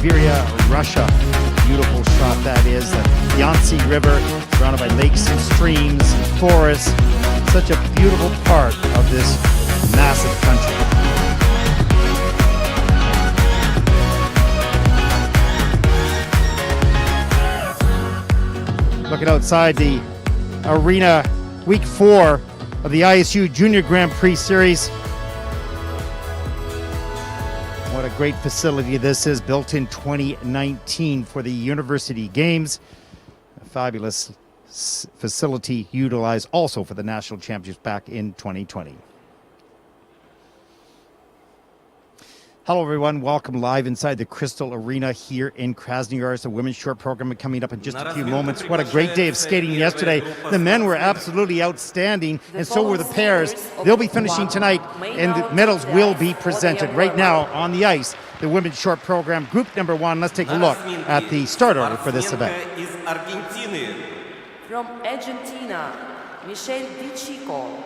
Siberia, Russia. Beautiful shot that is. The Yansi River, surrounded by lakes and streams and forests. Such a beautiful part of this massive country. Looking outside the arena, week 4 of the ISU Junior Grand Prix Series. What a great facility this is, built in 2019 for the University Games. A fabulous facility utilized also for the National Championships back in 2020. Hello everyone, welcome live inside the Crystal Arena here in Krasnoyarsk. The women's short program coming up in just a few moments. What a great day of skating yesterday. The men were absolutely outstanding, and so were the pairs. They'll be finishing tonight, and the medals will be presented. Right now on the ice, the women's short program, group number 1. Let's take a look at the start order for this event. From Argentina, Michelle DICICCO.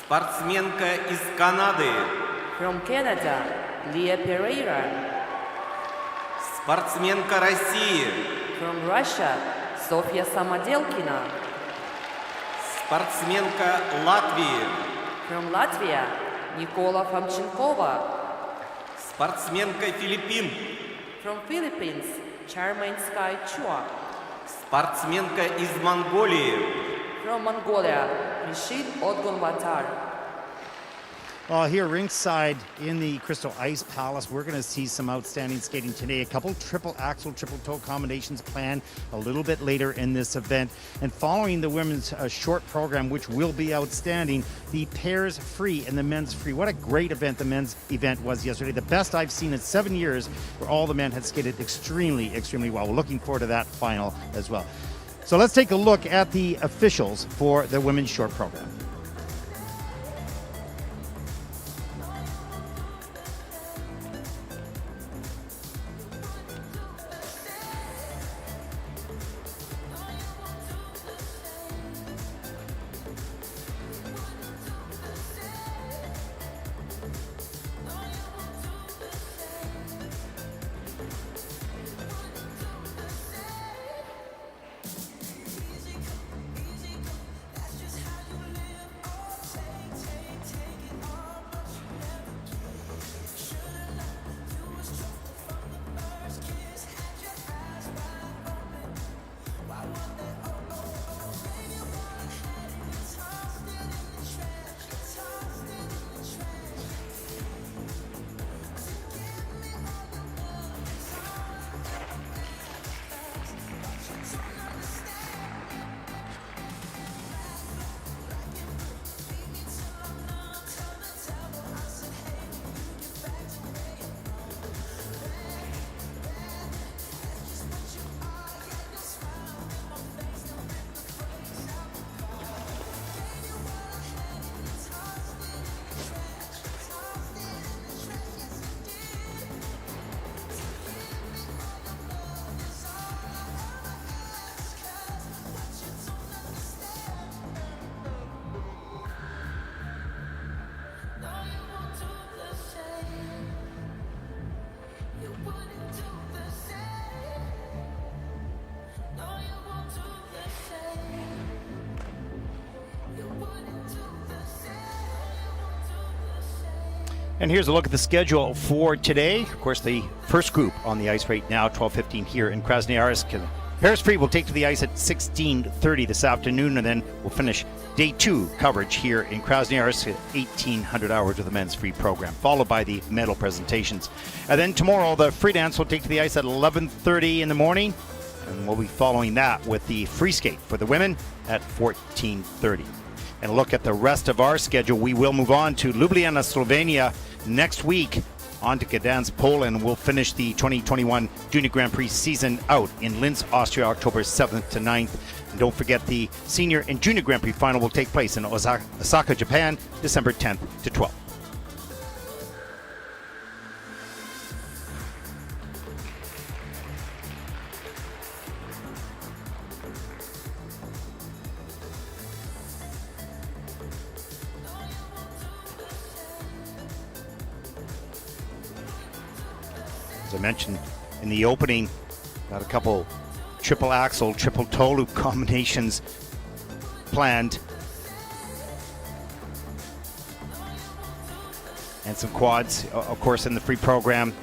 Спортсменка из Канады. From Canada, Lia PEREIRA. Спортсменка России. From Russia, Sofia SAMODELKINA. Спортсменка Латвии. From Latvia, Nikola FOMCHENKOVA. Спортсменка Филиппин. From Philippines, Charmaine Skye CHUA. Спортсменка из Монголии. From Mongolia, Misheel OTGONBAATAR. Here ringside in the Crystal Ice Palace, we're going to see some outstanding skating today. A couple triple axel, triple toe combinations planned a little bit later in this event. And following the women's short program, which will be outstanding, the pairs free and the men's free. What a great event the men's event was yesterday. The best I've seen in 7 years, where all the men had skated extremely, extremely well. We're looking forward to that final as well. So let's take a look at the officials for the women's short program. And here's a look at the schedule for today. Of course, the first group on the ice right now, 12:15 here in Krasnoyarsk. Paris Prix will take to the ice at 16:30 this afternoon, and then we'll finish day 2 coverage here in Krasnoyarsk at 1800 hours with the men's free program, followed by the medal presentations. And then tomorrow, the free dance will take to the ice at 11:30 in the morning, and we'll be following that with the free skate for the women at 14:30. And a look at the rest of our schedule, we will move on to Ljubljana, Slovenia next week. On to Gdansk, Poland. We'll finish the 2021 Junior Grand Prix season out in Linz, Austria, October 7th to 9th. And don't forget the Senior and Junior Grand Prix final will take place in Osaka, Japan, December 10th to 12th. I mentioned in the opening, got a couple triple axle, triple toe loop combinations planned. And some quads, of course, in the free program.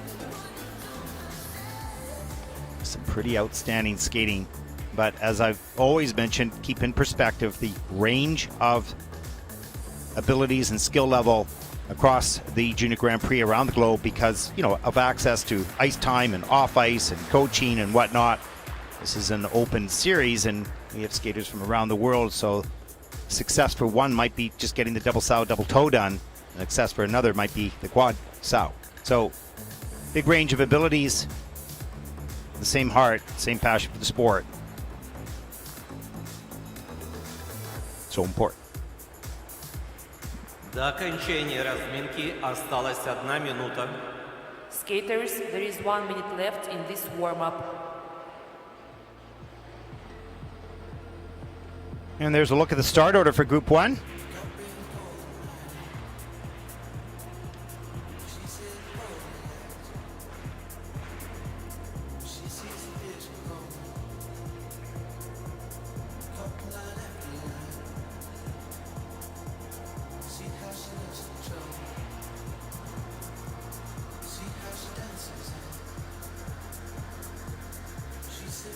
Some pretty outstanding skating. But as I've always mentioned, keep in perspective the range of abilities and skill level across the Junior Grand Prix around the globe because, you know, of access to ice time and off ice and coaching and whatnot. This is an open series and we have skaters from around the world, so success for one might be just getting the double sow, double toe done, and success for another might be the quad sow. So big range of abilities, the same heart, same passion for the sport. So important. До окончания разминки осталась 1 минута. Skaters, there is 1 minute left in this warm-up. And there's a look at the start order for Group 1.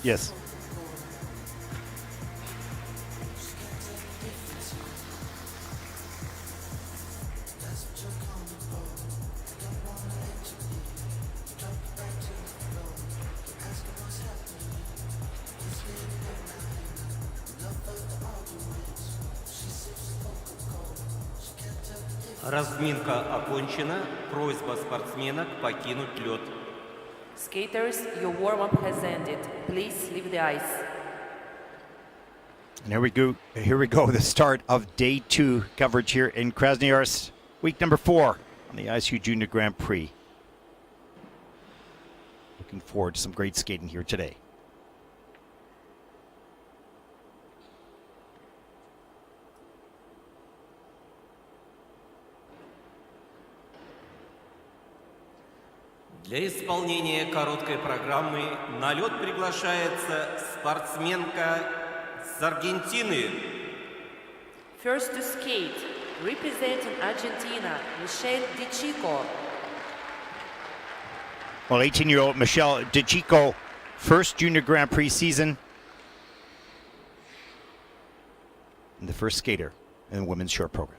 Yes. Разминка окончена. Просьба спортсменок покинуть лед. Skaters, your warm-up has ended. Please leave the ice. And here we go. Here we go. The start of day 2 coverage here in Krasnoyarsk, week number 4 on the ISU Junior Grand Prix. Looking forward to some great skating here today. Для исполнения короткой программы на лед приглашается спортсменка с Аргентины. First to skate, representing Argentina, Michelle DICICCO. Well, 18-year-old Michelle DICICCO, first Junior Grand Prix season, and the first skater in the women's short program.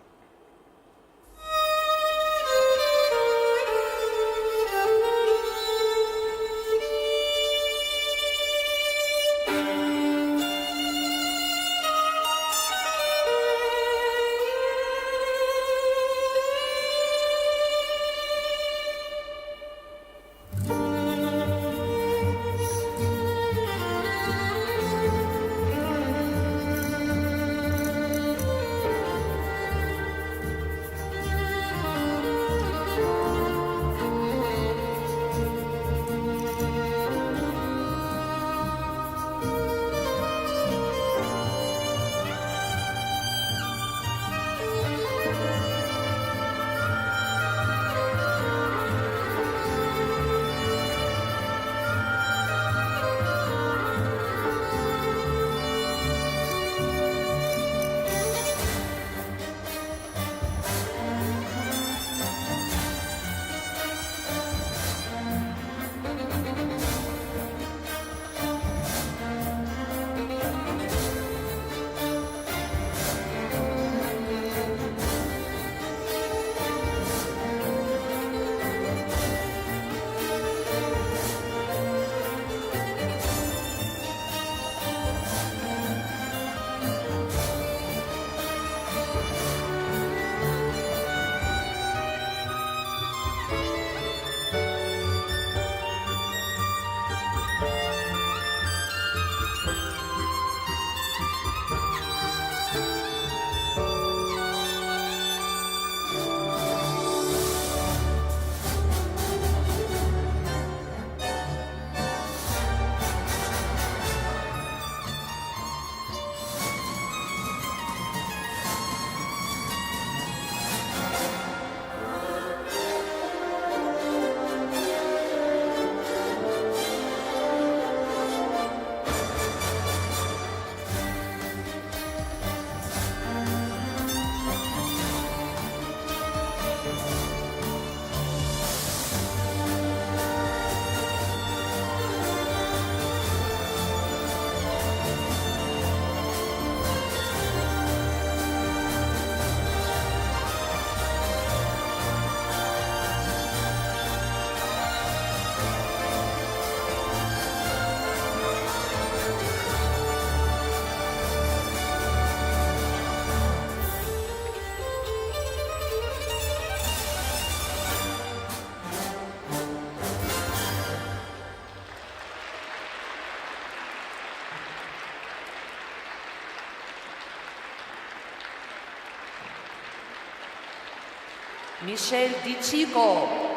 Michelle DICICCO.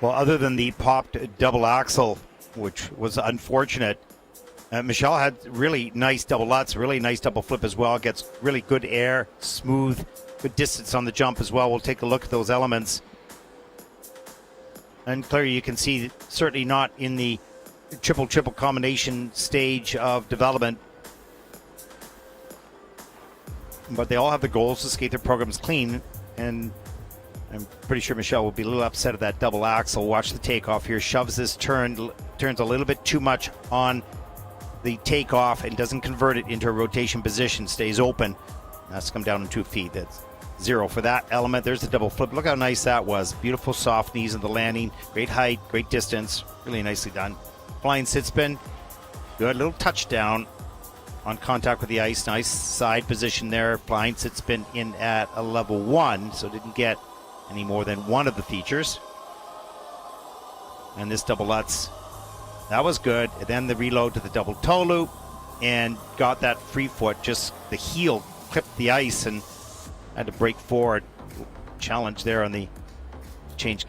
Well, other than the popped double axel, which was unfortunate, Michelle had really nice double lutz, really nice double flip as well. Gets really good air, smooth, good distance on the jump as well. We'll take a look at those elements. And clearly you can see certainly not in the triple combination stage of development. But they all have the goals to skate their programs clean, and I'm pretty sure Michelle will be a little upset at that double axel. Watch the takeoff here. Shoves this turn, turns a little bit too much on the takeoff and doesn't convert it into a rotation position. Stays open. Has to come down on 2 feet. That's 0 for that element. There's the double flip. Look how nice that was. Beautiful soft knees in the landing. Great height, great distance. Really nicely done. Flying sit spin. Good little touchdown on contact with the ice. Nice side position there. Flying sit spin in at a level 1, so didn't get any more than one of the features. And this double lutz, that was good. And then the reload to the double toe loop and got that free foot. Just the heel clipped the ice and had to break forward. Challenge there on the change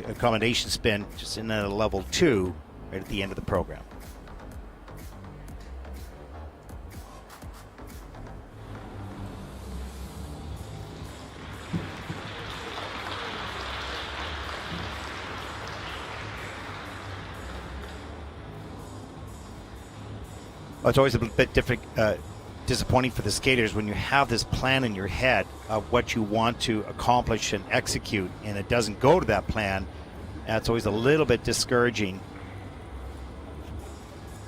accommodation spin, just in at a level 2 right at the end of the program. Well, it's always a bit different, disappointing for the skaters when you have this plan in your head of what you want to accomplish and execute, and it doesn't go to that plan. That's always a little bit discouraging.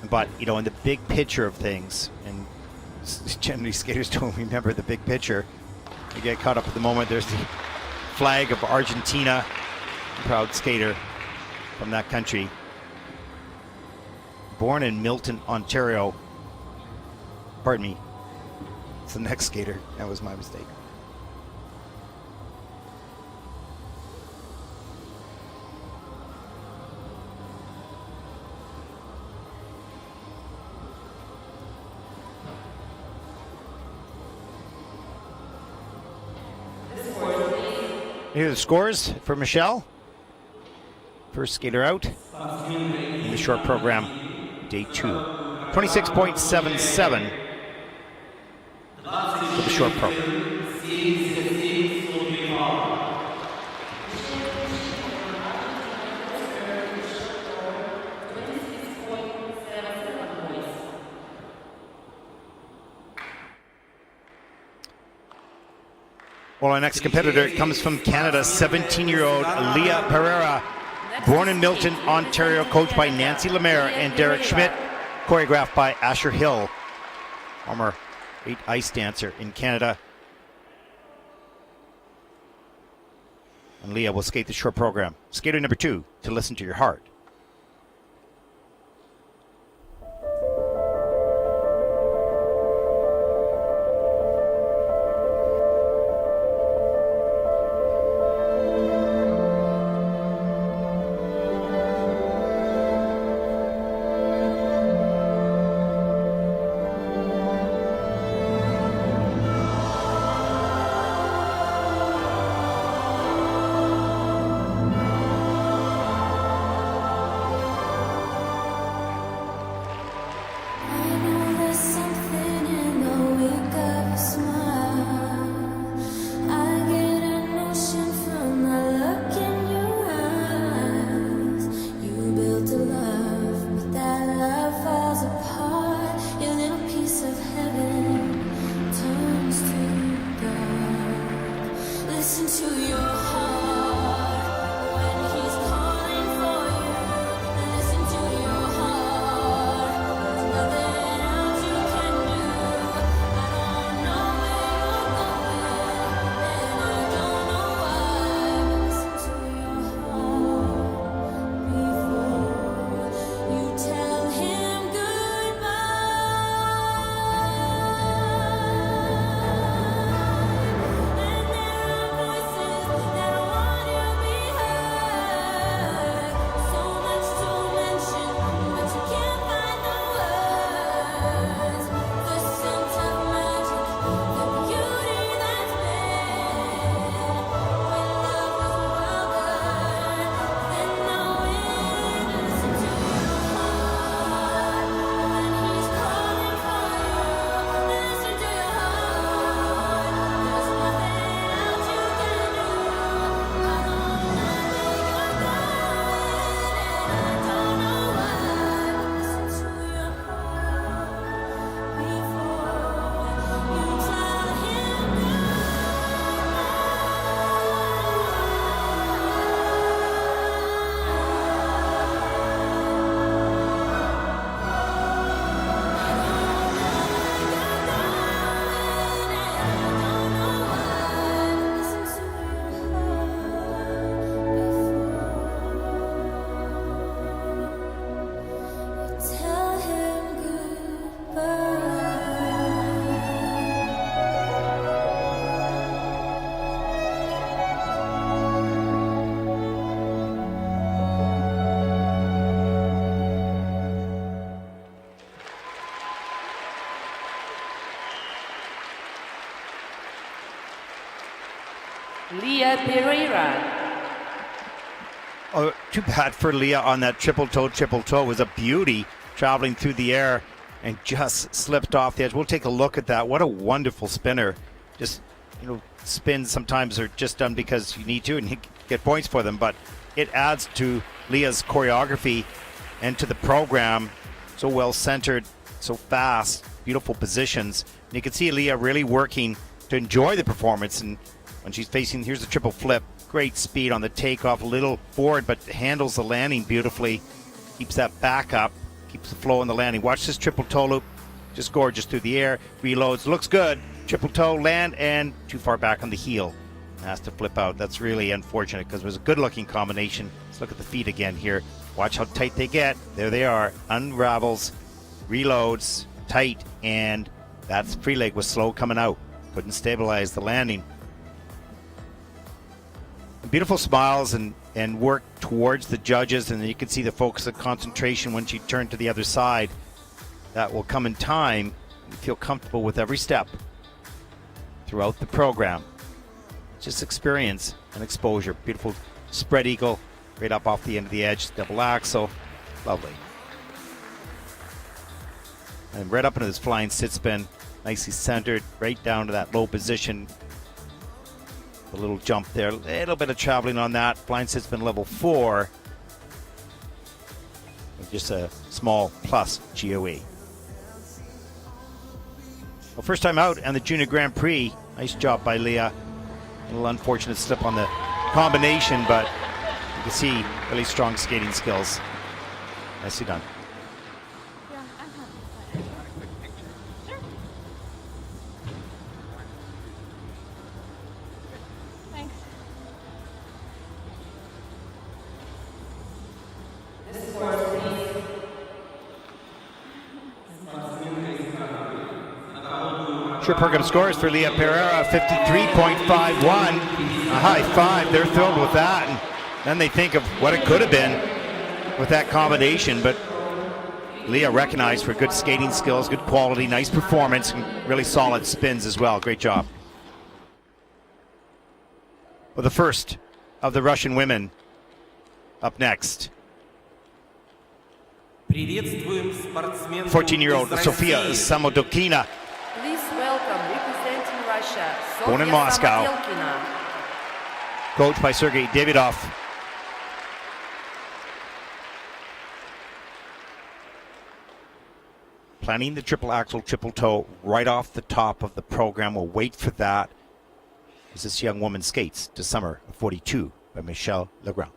But, you know, in the big picture of things, and generally skaters don't remember the big picture, they get caught up at the moment. There's the flag of Argentina, proud skater from that country. Born in Milton, Ontario. Pardon me. It's the next skater. That was my mistake. Here are the scores for Michelle. First skater out in the short program, day 2. 26.77 for the short program. Well, our next competitor comes from Canada, 17-year-old Lia PEREIRA, born in Milton, Ontario, coached by Nancy Lemaire and Derek Schmidt, choreographed by Asher Hill, former great ice dancer in Canada. And Lia will skate the short program. Skater number 2, To Listen to Your Heart. Lia Pereira. Oh, too bad for Lia on that triple toe. It was a beauty traveling through the air and just slipped off the edge. We'll take a look at that. What a wonderful spinner. Just, spins sometimes are just done because you need to and you get points for them, but it adds to Lia's choreography and to the program. So well centered, so fast, beautiful positions. And you can see Lia really working to enjoy the performance. And when she's facing, here's the triple flip. Great speed on the takeoff, a little forward, but handles the landing beautifully. Keeps that back up, keeps the flow in the landing. Watch this triple toe loop, just gorgeous through the air. Reloads, looks good. Triple toe, land, and too far back on the heel. Has to flip out. That's really unfortunate because it was a good looking combination. Let's look at the feet again here. Watch how tight they get. There they are. Unravels, reloads, tight, and that free leg was slow coming out. Couldn't stabilize the landing. Beautiful smiles and work towards the judges, and then you can see the focus of concentration when she turned to the other side. That will come in time. You feel comfortable with every step throughout the program. Just experience and exposure. Beautiful spread eagle right up off the end of the edge. Double axel. Lovely. And right up into this flying sit spin. Nicely centered right down to that low position. A little jump there, a little bit of traveling on that. Blind sit spin level 4. With just a small plus GOE. Well, first time out on the Junior Grand Prix. Nice job by Lia. A little unfortunate slip on the combination, but you can see really strong skating skills. Nicely done. Program scores for Lia Pereira, 53.51. A high five. They're thrilled with that. And then they think of what it could have been with that combination. But Lia recognized for good skating skills, good quality, nice performance, and really solid spins as well. Great job. Well, the first of the Russian women up next. 14-year-old Sofia Samodelkina. Please welcome, representing Russia, Born in Sofia Moscow. Samodelkina. Coached by Sergei Davidov. Planning the triple axel, triple toe right off the top of the program. We'll wait for that as this young woman skates to summer of 42 by Michelle Legrand.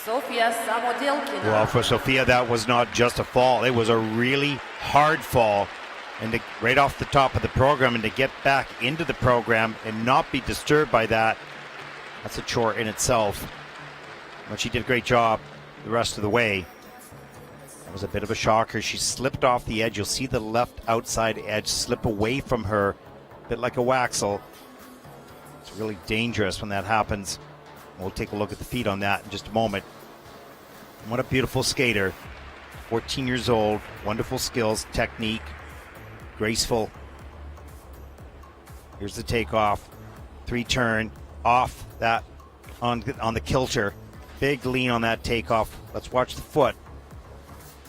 Sofia SAMODELKINA. Well, for Sofia, that was not just a fall. It was a really hard fall. And right off the top of the program, and to get back into the program and not be disturbed by that, that's a chore in itself. But she did a great job the rest of the way. That was a bit of a shocker. She slipped off the edge. You'll see the left outside edge slip away from her, a bit like a waxel. It's really dangerous when that happens. We'll take a look at the feet on that in just a moment. What a beautiful skater. 14 years old, wonderful skills, technique, graceful. Here's the takeoff. 3-turn, off that on the kilter. Big lean on that takeoff. Let's watch the foot.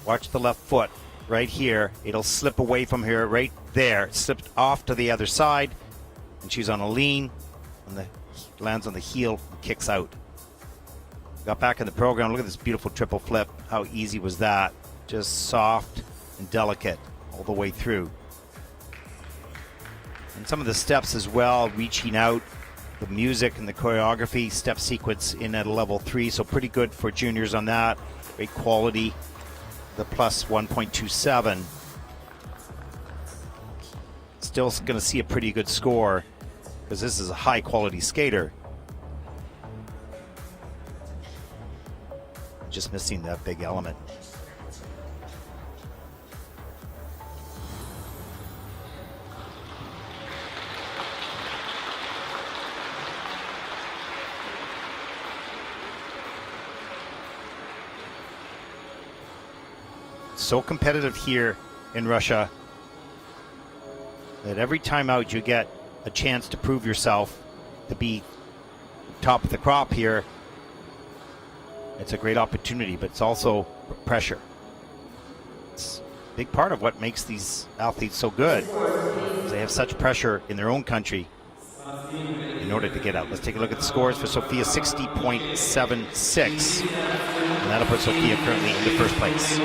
Watch the left foot right here. It'll slip away from here right there. It slipped off to the other side, and she's on a lean, and lands on the heel, and kicks out. Got back in the program. Look at this beautiful triple flip. How easy was that? Just soft and delicate all the way through. And some of the steps as well, reaching out, the music and the choreography, step sequence in at a level 3, so pretty good for juniors on that. Great quality, the plus 1.27. Still going to see a pretty good score because this is a high quality skater. Just missing that big element. So competitive here in Russia that every time out you get a chance to prove yourself, to be top of the crop here. It's a great opportunity, but it's also pressure. It's a big part of what makes these athletes so good. They have such pressure in their own country in order to get out. Let's take a look at the scores for Sofia. 60.76, and that'll put Sofia currently in the first place.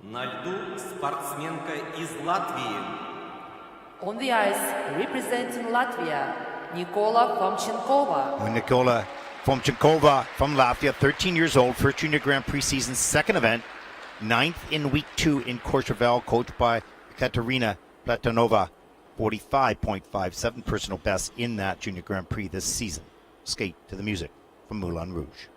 На льду спортсменка из Латвии. On the ice, representing Latvia, Nikola FOMCHENKOVA. Nikola FOMCHENKOVA from Latvia, 13 years old, first junior Grand Prix season, second event, 9th in week 2 in Courchevel, coached by Katerina Platonova, 45.57 personal best in that junior Grand Prix this season. Skate to the music from Moulin Rouge.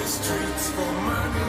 Streets for money.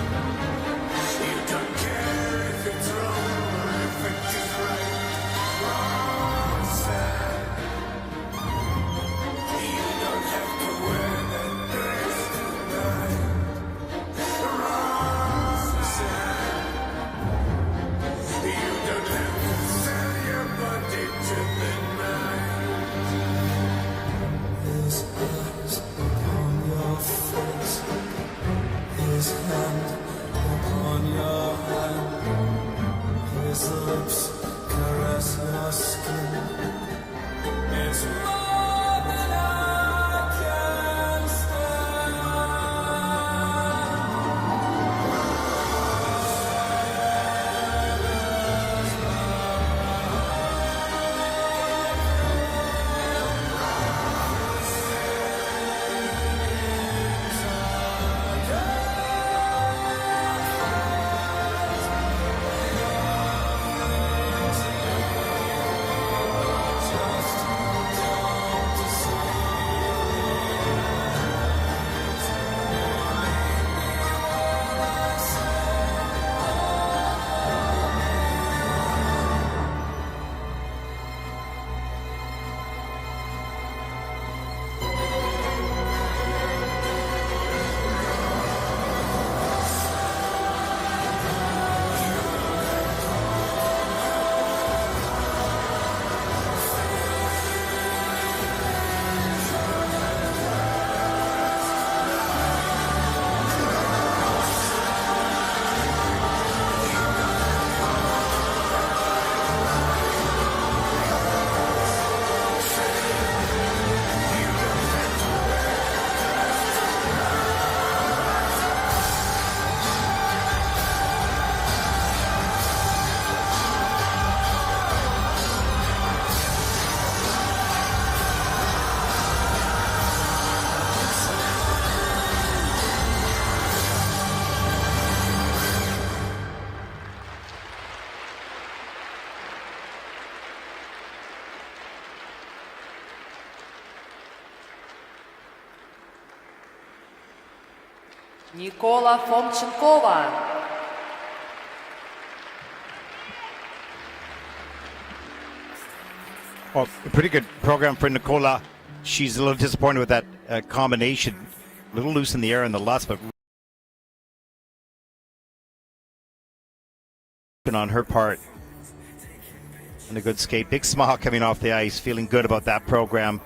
Nikola FOMCHENKOVA. Well, a pretty good program for Nikola. She's a little disappointed with that combination. A little loose in the air in the lust, but on her part. And a good skate. Big smile coming off the ice, feeling good about that program.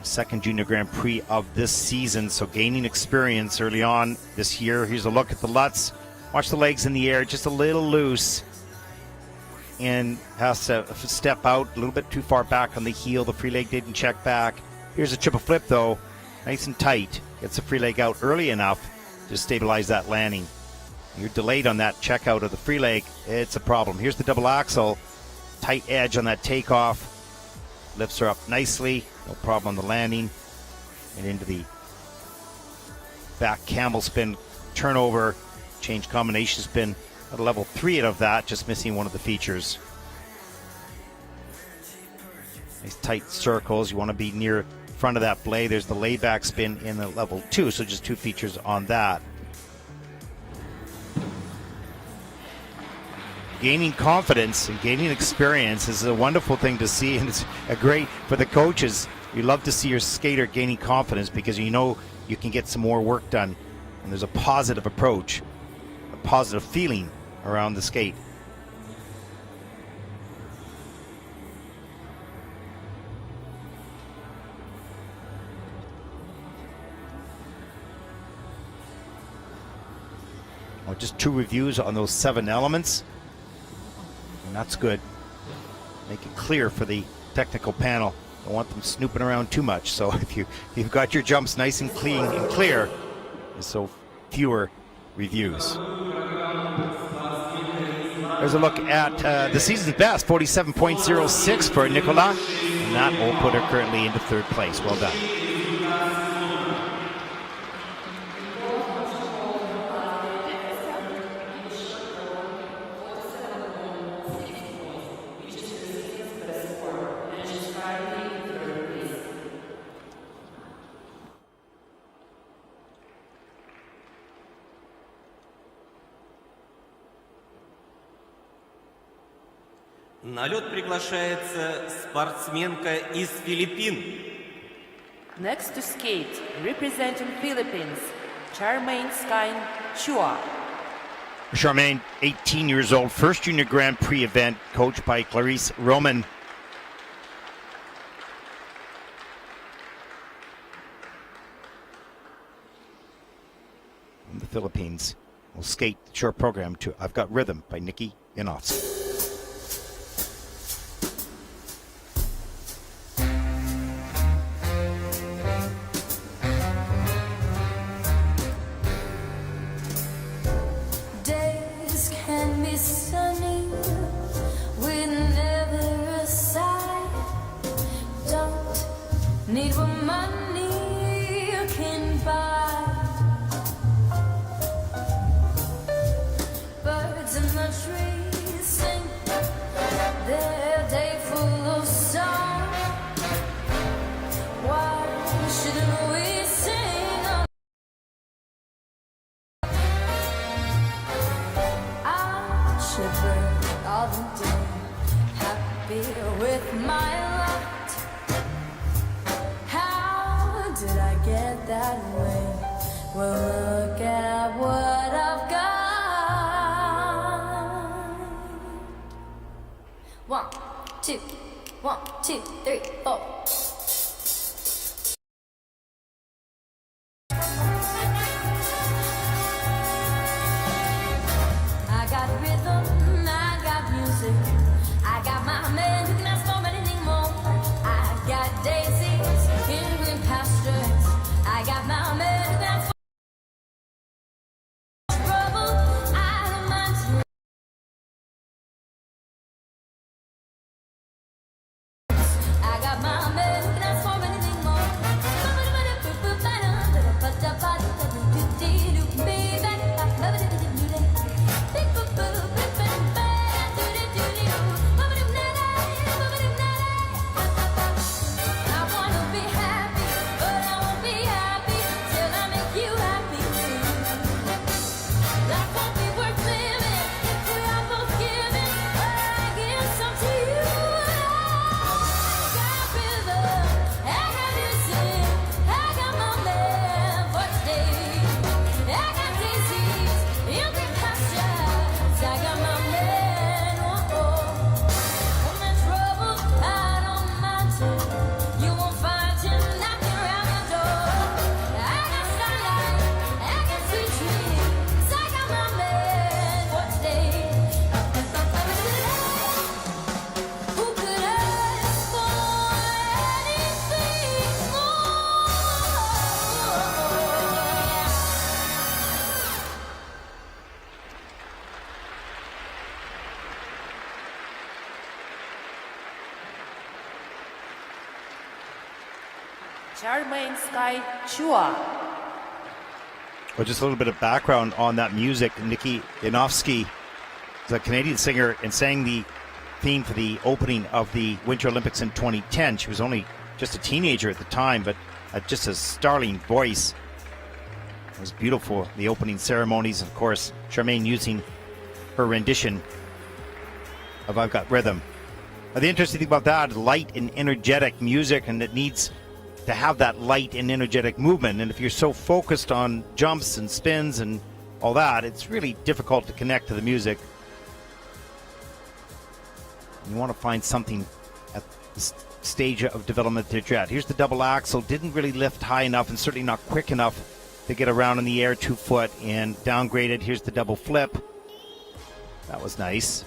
Second Junior Grand Prix of this season, so gaining experience early on this year. Here's a look at the Lutz. Watch the legs in the air, just a little loose. And has to step out a little bit too far back on the heel. The free leg didn't check back. Here's a triple flip though, nice and tight. Gets the free leg out early enough to stabilize that landing. You're delayed on that check out of the free leg, it's a problem. Here's the double axel, tight edge on that takeoff. Lifts her up nicely, no problem on the landing. And into the back camel spin, turnover, change combination spin at a level 3 of that, just missing one of the features. Nice tight circles, you want to be near front of that blade. There's the laid back spin in the level 2, so just 2 features on that. Gaining confidence and gaining experience is a wonderful thing to see, and it's a great for the coaches. You love to see your skater gaining confidence because you know you can get some more work done, and there's a positive approach, a positive feeling around the skate. Well, just 2 reviews on those 7 elements. And that's good. Make it clear for the technical panel. Don't want them snooping around too much. So if you've got your jumps nice and clean and clear, so fewer reviews. There's a look at the season's best, 47.06 for Nikola, and that will put her currently into 3rd place. Well done. На лед приглашается спортсменка из Филиппин. Next to skate, representing Philippines, Charmaine Skye, CHUA. Charmaine, 18 years old, first Junior Grand Prix event, coached by Clarice Roman. From the Philippines, will skate the short program to I've Got Rhythm by Nikki Yanovsky. Need what money can buy. Birds in the trees sing their day full of song. Why shouldn't we sing? I shiver all the day, happy with my lot. Did I get that way? Well, look at what I've got. 1, 2, 1, 2, 3, 4. I got rhythm, I got music, I got my man who can ask for anything more. I got daisies in green pastures, I got my man that's for trouble. I don't mind. I got my man Charmaine, Skye, CHUA. Well, just a little bit of background on that music. Nikki Yanovsky is a Canadian singer and sang the theme for the opening of the Winter Olympics in 2010. She was only just a teenager at the time, but just a startling voice. It was beautiful, the opening ceremonies. Of course, Charmaine using her rendition of I've Got Rhythm. Now, the interesting thing about that is light and energetic music, and it needs to have that light and energetic movement. And if you're so focused on jumps and spins and all that, it's really difficult to connect to the music. You want to find something at this stage of development that you're at. Here's the double axel. Didn't really lift high enough and certainly not quick enough to get around in the air 2 foot, and downgraded. Here's the double flip. That was nice.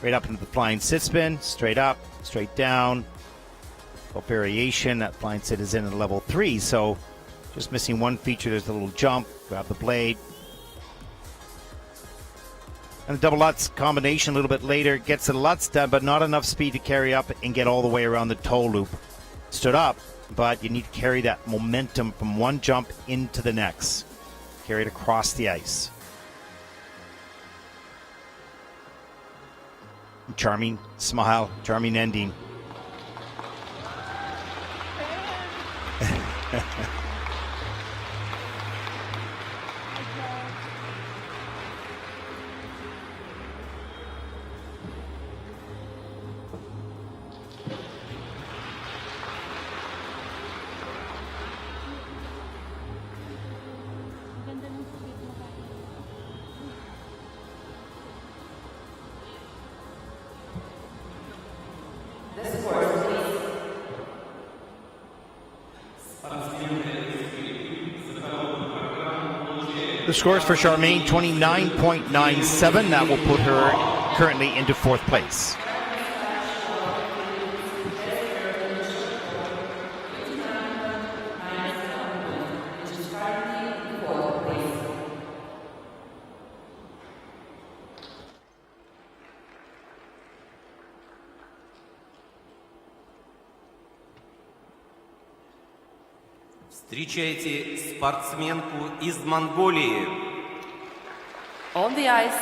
Right up into the flying sit spin. Straight up, straight down. Variation. That flying sit is in at level 3, so just missing one feature. There's a little jump, grab the blade, and the double Lutz combination a little bit later gets the Lutz done, but not enough speed to carry up and get all the way around the toe loop. Stood up, but you need to carry that momentum from one jump into the next, carry it across the ice. Charming smile, charming ending. The scores for Charmaine, 29.97. That will put her currently into 4th place. Встречайте спортсменку из Монголии. On the ice,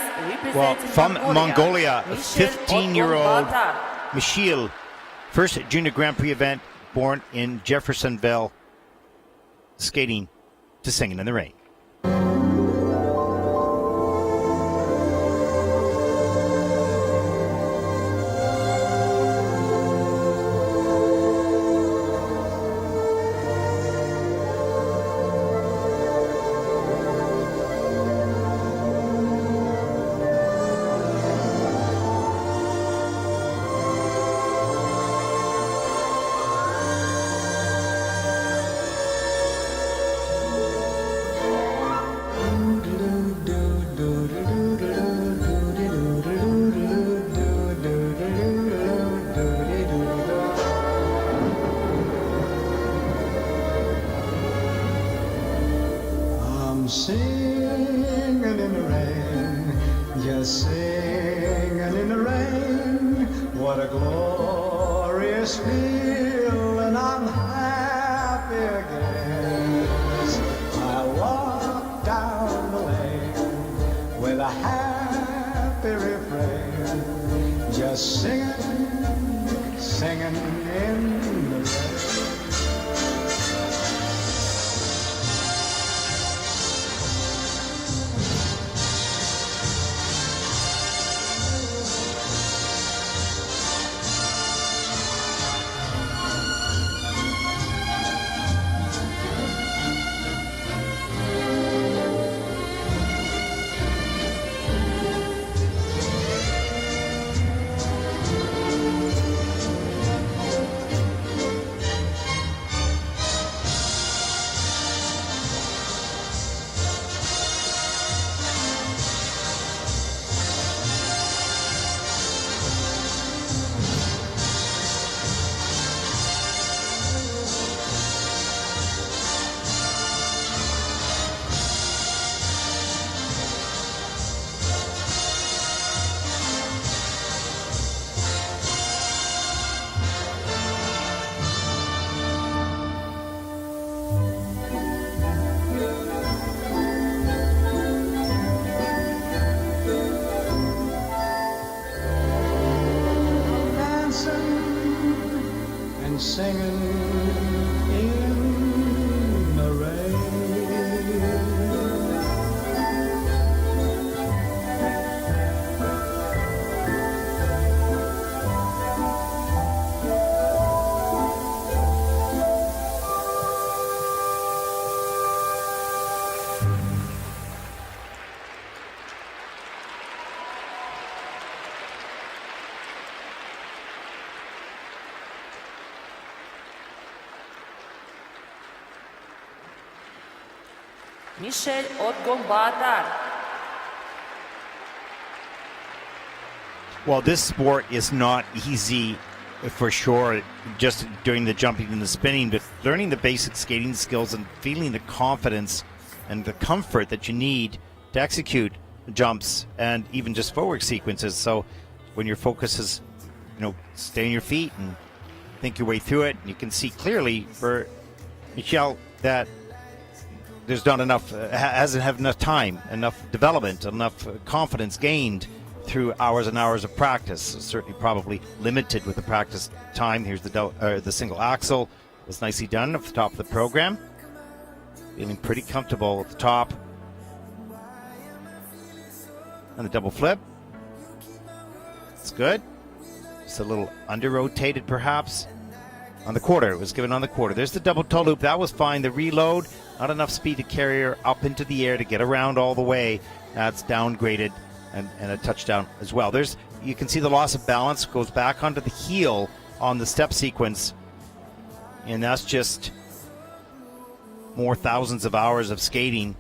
Well, representing from Mongolia, Misheel 15-year-old OTGONBAATAR. Misheel, first junior Grand Prix event, born in Jeffersonville, skating to Singing in the Rain. Singing in the rain, just singing in the rain. What a glorious feeling, I'm happy again. I walk down the lane with a happy refrain, just singing, singing in the rain. singing in the rain. Misheel OTGONBAATAR. Well, this sport is not easy for sure, just doing the jumping and the spinning, but learning the basic skating skills and feeling the confidence and the comfort that you need to execute jumps and even just forward sequences. So when your focus is, stay on your feet and think your way through it, you can see clearly for Michelle that there's not enough, hasn't had enough time, enough development, enough confidence gained through hours and hours of practice. Certainly probably limited with the practice time. Here's the single axel. It was nicely done at the top of the program. Feeling pretty comfortable at the top. And the double flip. It's good. Just a little under-rotated perhaps. On the quarter, it was given on the quarter. There's the double toe loop. That was fine. The reload, not enough speed to carry her up into the air to get around all the way. That's downgraded and a touchdown as well. You can see the loss of balance goes back onto the heel on the step sequence. And that's just more thousands of hours of skating.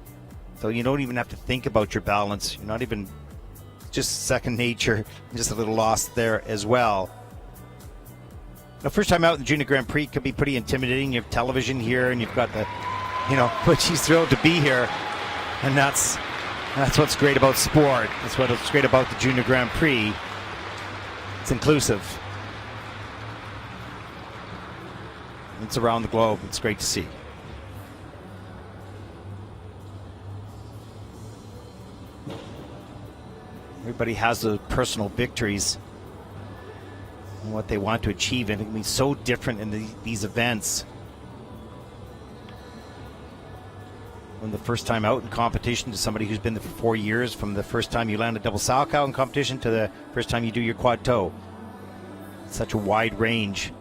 So you don't even have to think about your balance. You're not even, just second nature, just a little lost there as well. The first time out in the Junior Grand Prix can be pretty intimidating. You have television here, and you've got the, but she's thrilled to be here, and that's what's great about sport. That's what's great about the Junior Grand Prix. It's inclusive. It's around the globe. It's great to see. Everybody has the personal victories and what they want to achieve, and it can be so different in these events. From the first time out in competition to somebody who's been there for 4 years, from the first time you land a double salchow in competition to the first time you do your quad toe. It's such a wide range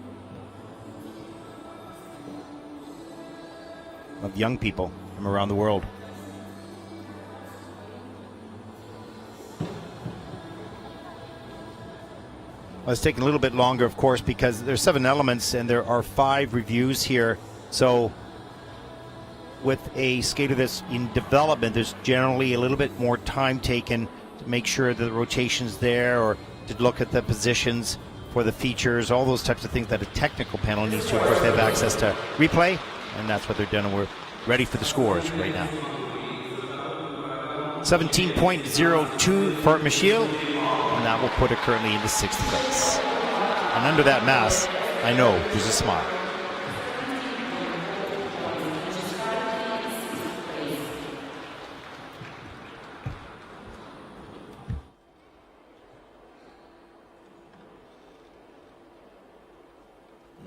of young people from around the world. Well, it's taking a little bit longer, of course, because there's 7 elements and there are 5 reviews here. So with a skater that's in development, there's generally a little bit more time taken to make sure that the rotation's there, or to look at the positions for the features, all those types of things that a technical panel needs to. Of course, they have access to replay, and that's what they're doing, and we're ready for the scores right now. 17.02 for Misheel, and that will put her currently into 6th place. And under that mask, I know there's a smile.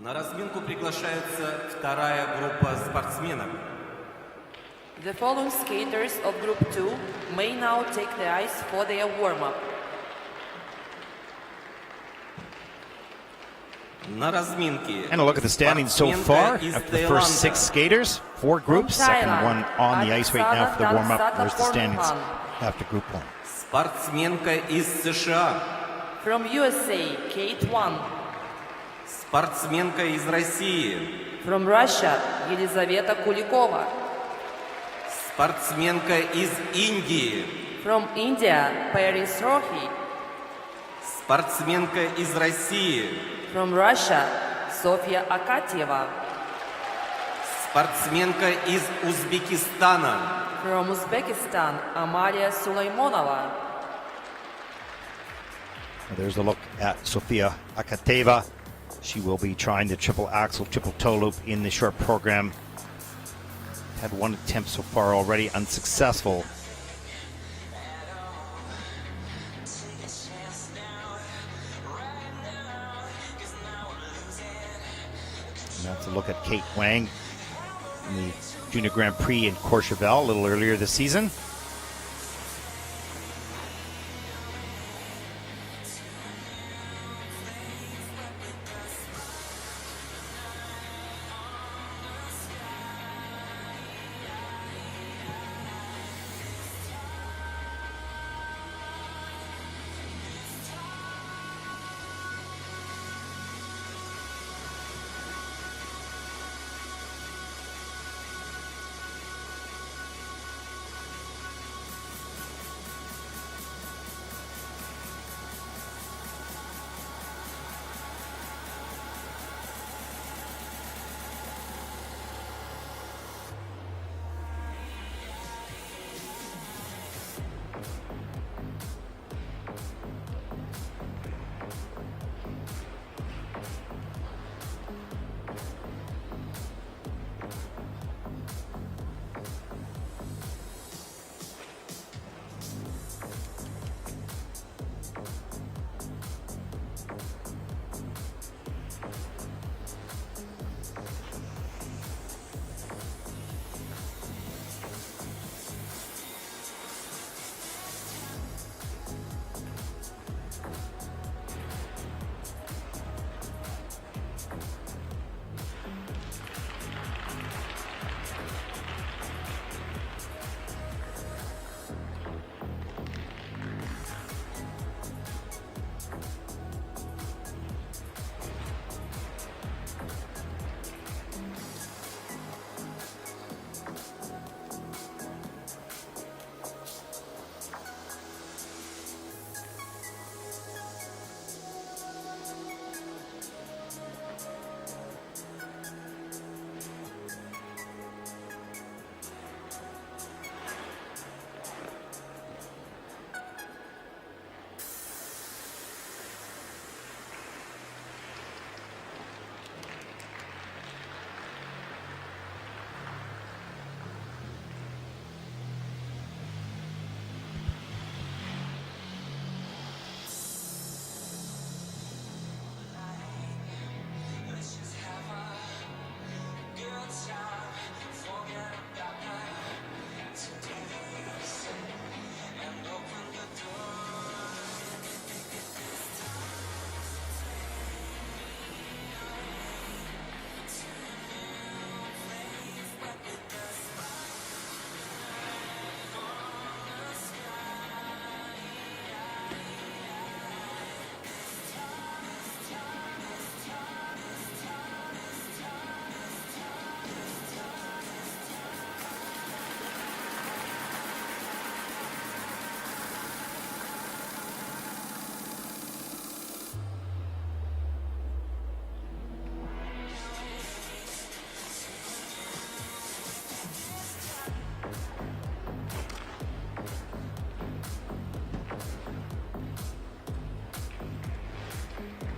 На разминку приглашается вторая группа спортсменов. The following skaters of Group 2 may now take the ice for their warm-up. На разминке. And a look at the standings so far after the first 6 skaters. 4 groups, second one on the ice right now for the warm-up. There's the standings after Group 1. Спортсменка из США. From USA, Kate Wang. Спортсменка из России. From Russia, Elizaveta Kulikova. Спортсменка из Индии. From India, Parrii SROHI. Спортсменка из России. From Russia, Sofia AKATEVA. Спортсменка из Узбекистана. From Uzbekistan, Amaliya SULAYMONOVA. There's a look at Sofia AKATEVA. She will be trying the triple axel, triple toe loop in the short program. Had 1 attempt so far already, unsuccessful. that's a look at Kate Wang in the Junior Grand Prix in Courchevel a little earlier this season.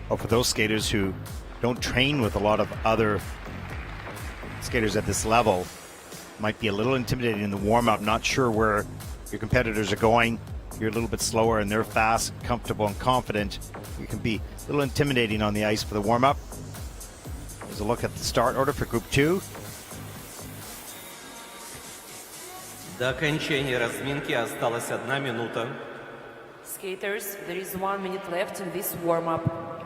Well, for those skaters who don't train with a lot of other skaters at this level, might be a little intimidating in the warm-up, not sure where your competitors are going. You're a little bit slower and they're fast, comfortable, and confident. It can be a little intimidating on the ice for the warm-up. There's a look at the start order for Group 2. До окончания разминки осталась 1 минута. Skaters, there is 1 minute left in this warm-up.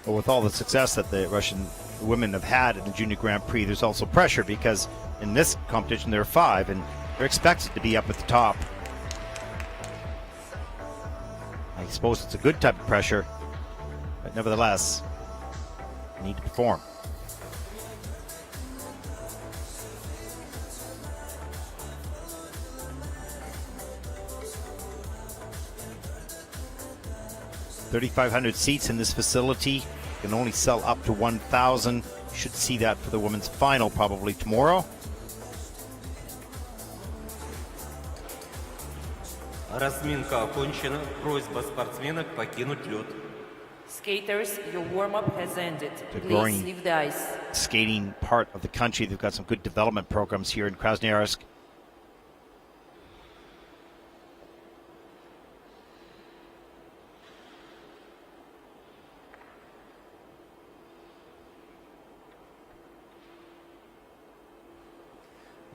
Well, with all the success that the Russian women have had in the Junior Grand Prix, there's also pressure because in this competition there are 5 and they're expected to be up at the top. I suppose it's a good type of pressure, but nevertheless, you need to perform. $3,500 seats in this facility. Can only sell up to 1,000. Should see that for the women's final probably tomorrow. Разминка окончена. Просьба спортсменок покинуть лед. Skaters, your warm-up has ended. The Please growing leave the ice. skating part of the country. They've got some good development programs here in Krasnoyarsk.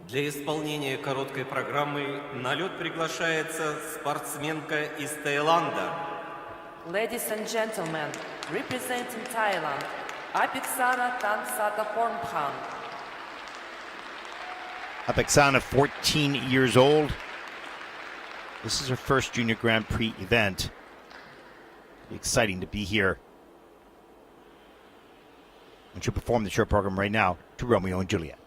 Для исполнения короткой программы на лед приглашается спортсменка из Таиланда. Ladies and gentlemen, representing Thailand, Apiksana TANGSATAPORNPHAN THA. Apiksana, 14 years old. This is her first Junior Grand Prix event. Exciting to be here. And she'll perform the show program right now to Romeo and Juliet.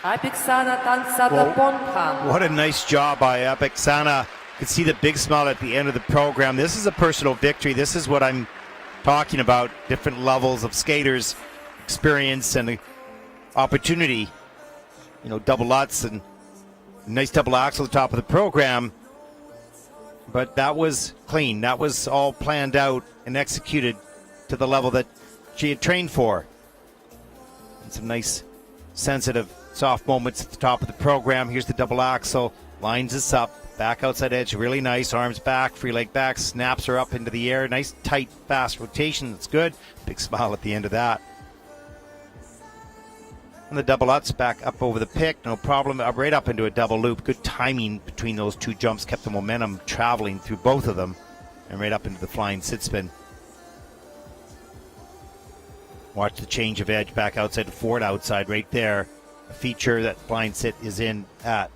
Apiksana TANGSATAPORNPHAN. What a nice job by Apiksana. You can see the big smile at the end of the program. This is a personal victory. This is what I'm talking about. Different levels of skaters, experience, and the opportunity. You know, double Lutz and a nice double axel at the top of the program. But that was clean. That was all planned out and executed to the level that she had trained for. And some nice, sensitive, soft moments at the top of the program. Here's the double axel, lines us up, back outside edge, really nice, arms back, free leg back, snaps her up into the air, nice tight fast rotation, that's good, big smile at the end of that. And the double Lutz back up over the pick, no problem, up right up into a double loop, good timing between those two jumps, kept the momentum traveling through both of them, and right up into the flying sit spin. Watch the change of edge back outside to forward outside right there. A feature that blind sit is in at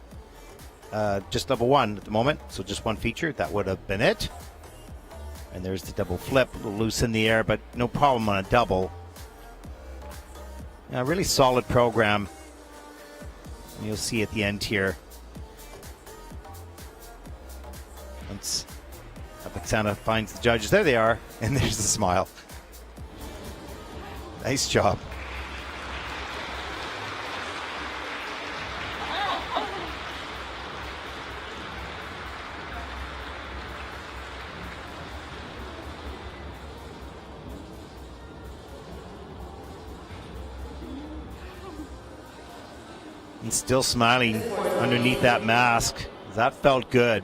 just level 1 at the moment, so just one feature. That would have been it. And there's the double flip, a little loose in the air, but no problem on a double. A really solid program. And you'll see at the end here. Once Apiksana finds the judges, there they are, and there's the smile. Nice job. And still smiling underneath that mask. That felt good.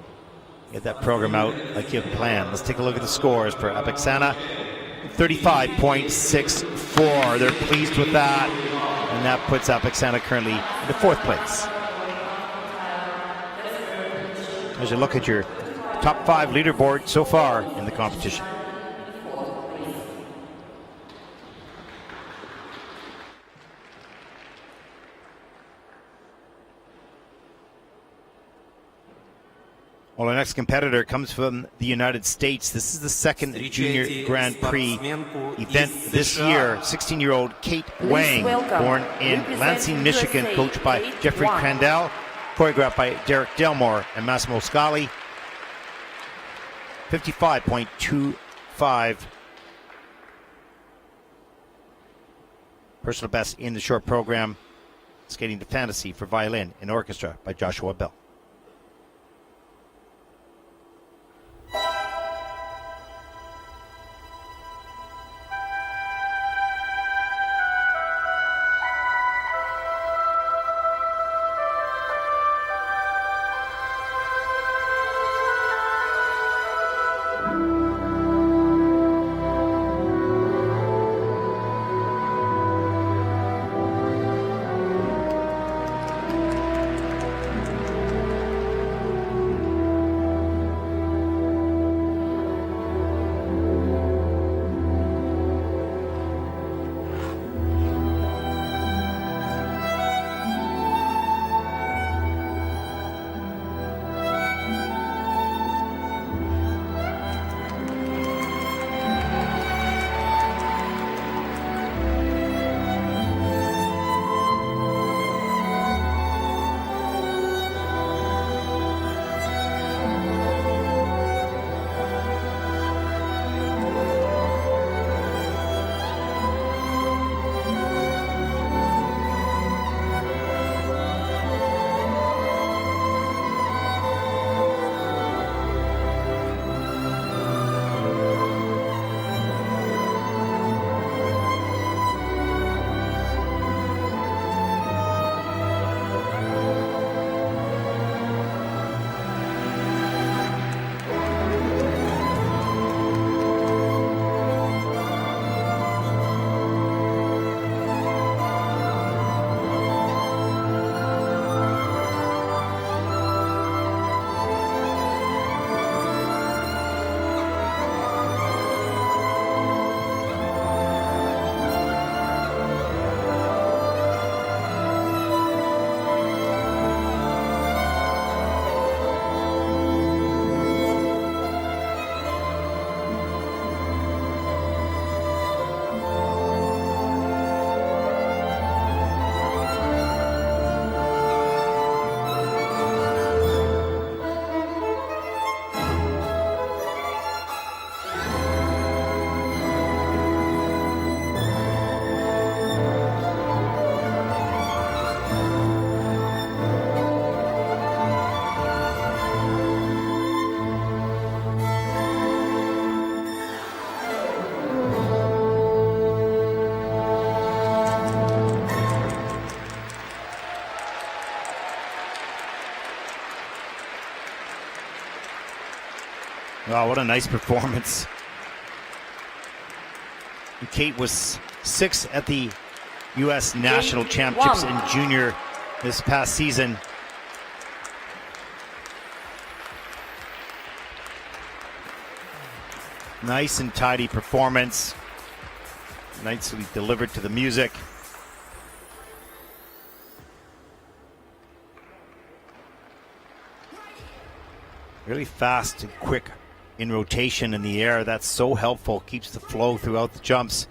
Get that program out like you had planned. Let's take a look at the scores for Apiksana. 35.64. They're pleased with that. And that puts Apiksana currently in the 4th place. As you look at your top 5 leaderboard so far in the competition. Well, our next competitor comes from the United States. This is the 2nd Junior Grand Prix event this year. 16-year-old Kate Wang, born in Lansing, Michigan, coached by Jeffrey Crandall, choreographed by Derek Delmore and Massimo Scali. 55.25 personal best in the short program. Skating to Fantasy for violin and orchestra by Joshua Bell. Wow, what a nice performance. And Kate was 6th at the U.S. National Championships in junior this past season. Nice and tidy performance. Nicely delivered to the music. Really fast and quick in rotation in the air. That's so helpful. Keeps the flow throughout the jumps.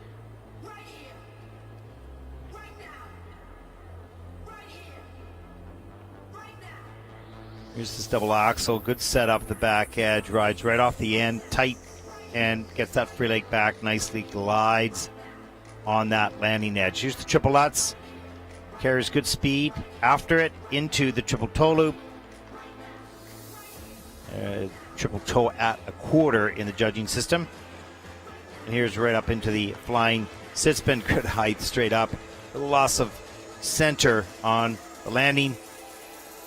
Here's this double axel. Good setup, the back edge. Rides right off the end, tight, and gets that free leg back nicely. Glides. on that landing edge. Here's the triple Lutz. Carries good speed after it into the triple toe loop. Triple toe at a quarter in the judging system. And here's right up into the flying sit spin. Good height straight up. A loss of center on the landing.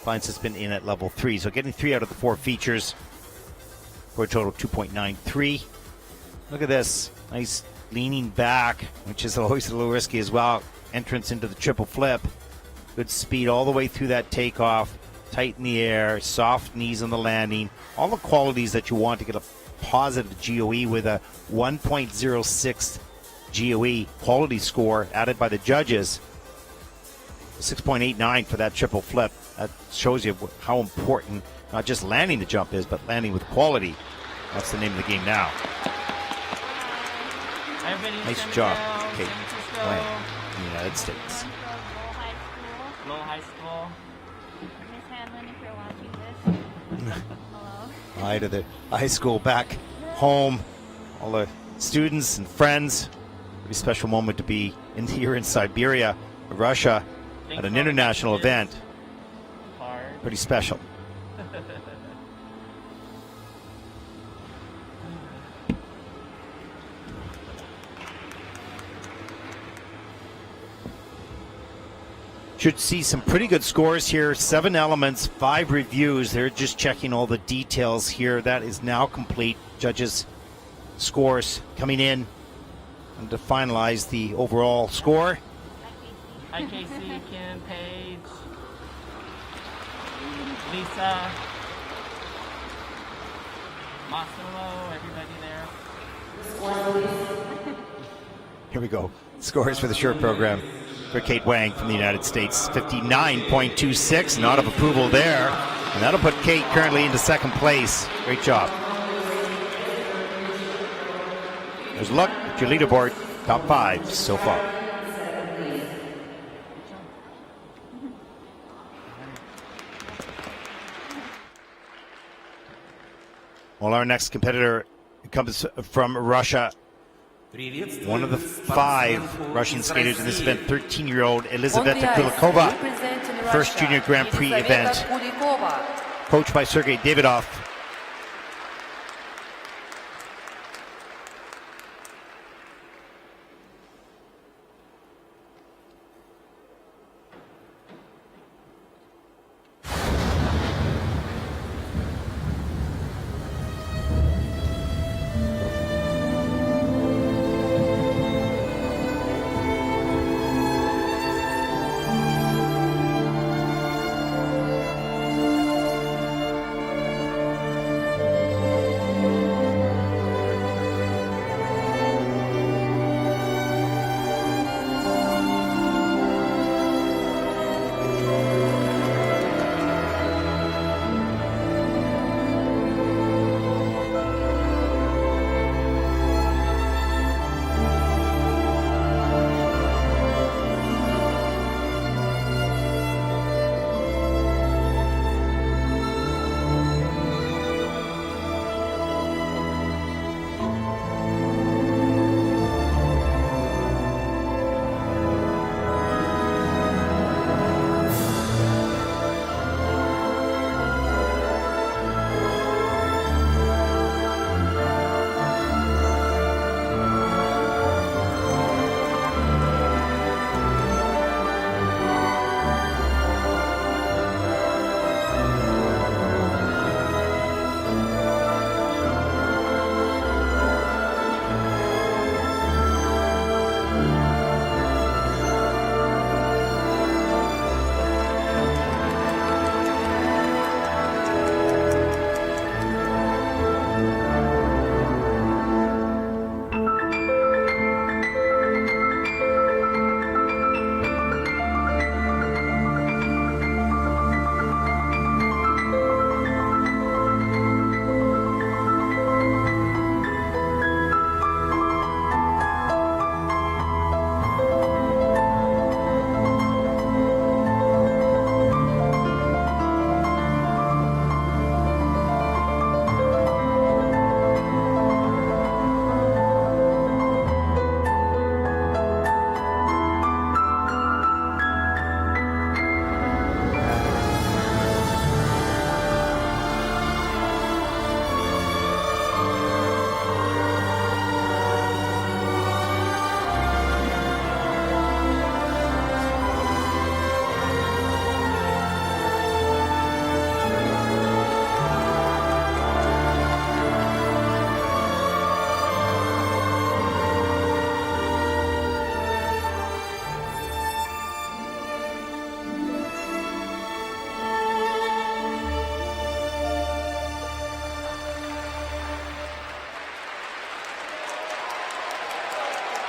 Flying sit spin in at level 3. So getting 3 out of the 4 features for a total of 2.93. Look at this. Nice leaning back, which is always a little risky as well. Entrance into the triple flip. Good speed all the way through that takeoff. Tight in the air, soft knees on the landing. All the qualities that you want to get a positive GOE with a 1.06 GOE quality score added by the judges. 6.89 for that triple flip. That shows you how important not just landing the jump is, but landing with quality. That's the name of the game now. Nice job, Kate Wang in the United States. Low high school. Miss Hanlon, if you're watching this. Hello. Hi to the high school back home. All the students and friends. Pretty special moment to be here in Siberia, Russia, at an international event. Pretty special. Should see some pretty good scores here. 7 elements, 5 reviews. They're just checking all the details here. That is now complete. Judges' scores coming in and to finalize the overall score. Hi, Casey, Kim, Paige, Lisa, Marcelo, everybody there. Here we go. Scores for the short program for Kate Wang from the United States. 59.26, nod of approval there. And that'll put Kate currently into second place. Great job. There's a look at your leaderboard. Top 5 so far. Well, our next competitor comes from Russia. One of the 5 Russian skaters in this event, 13-year-old Elizaveta Kulikova, first junior Grand Prix event, coached by Sergei Davidov.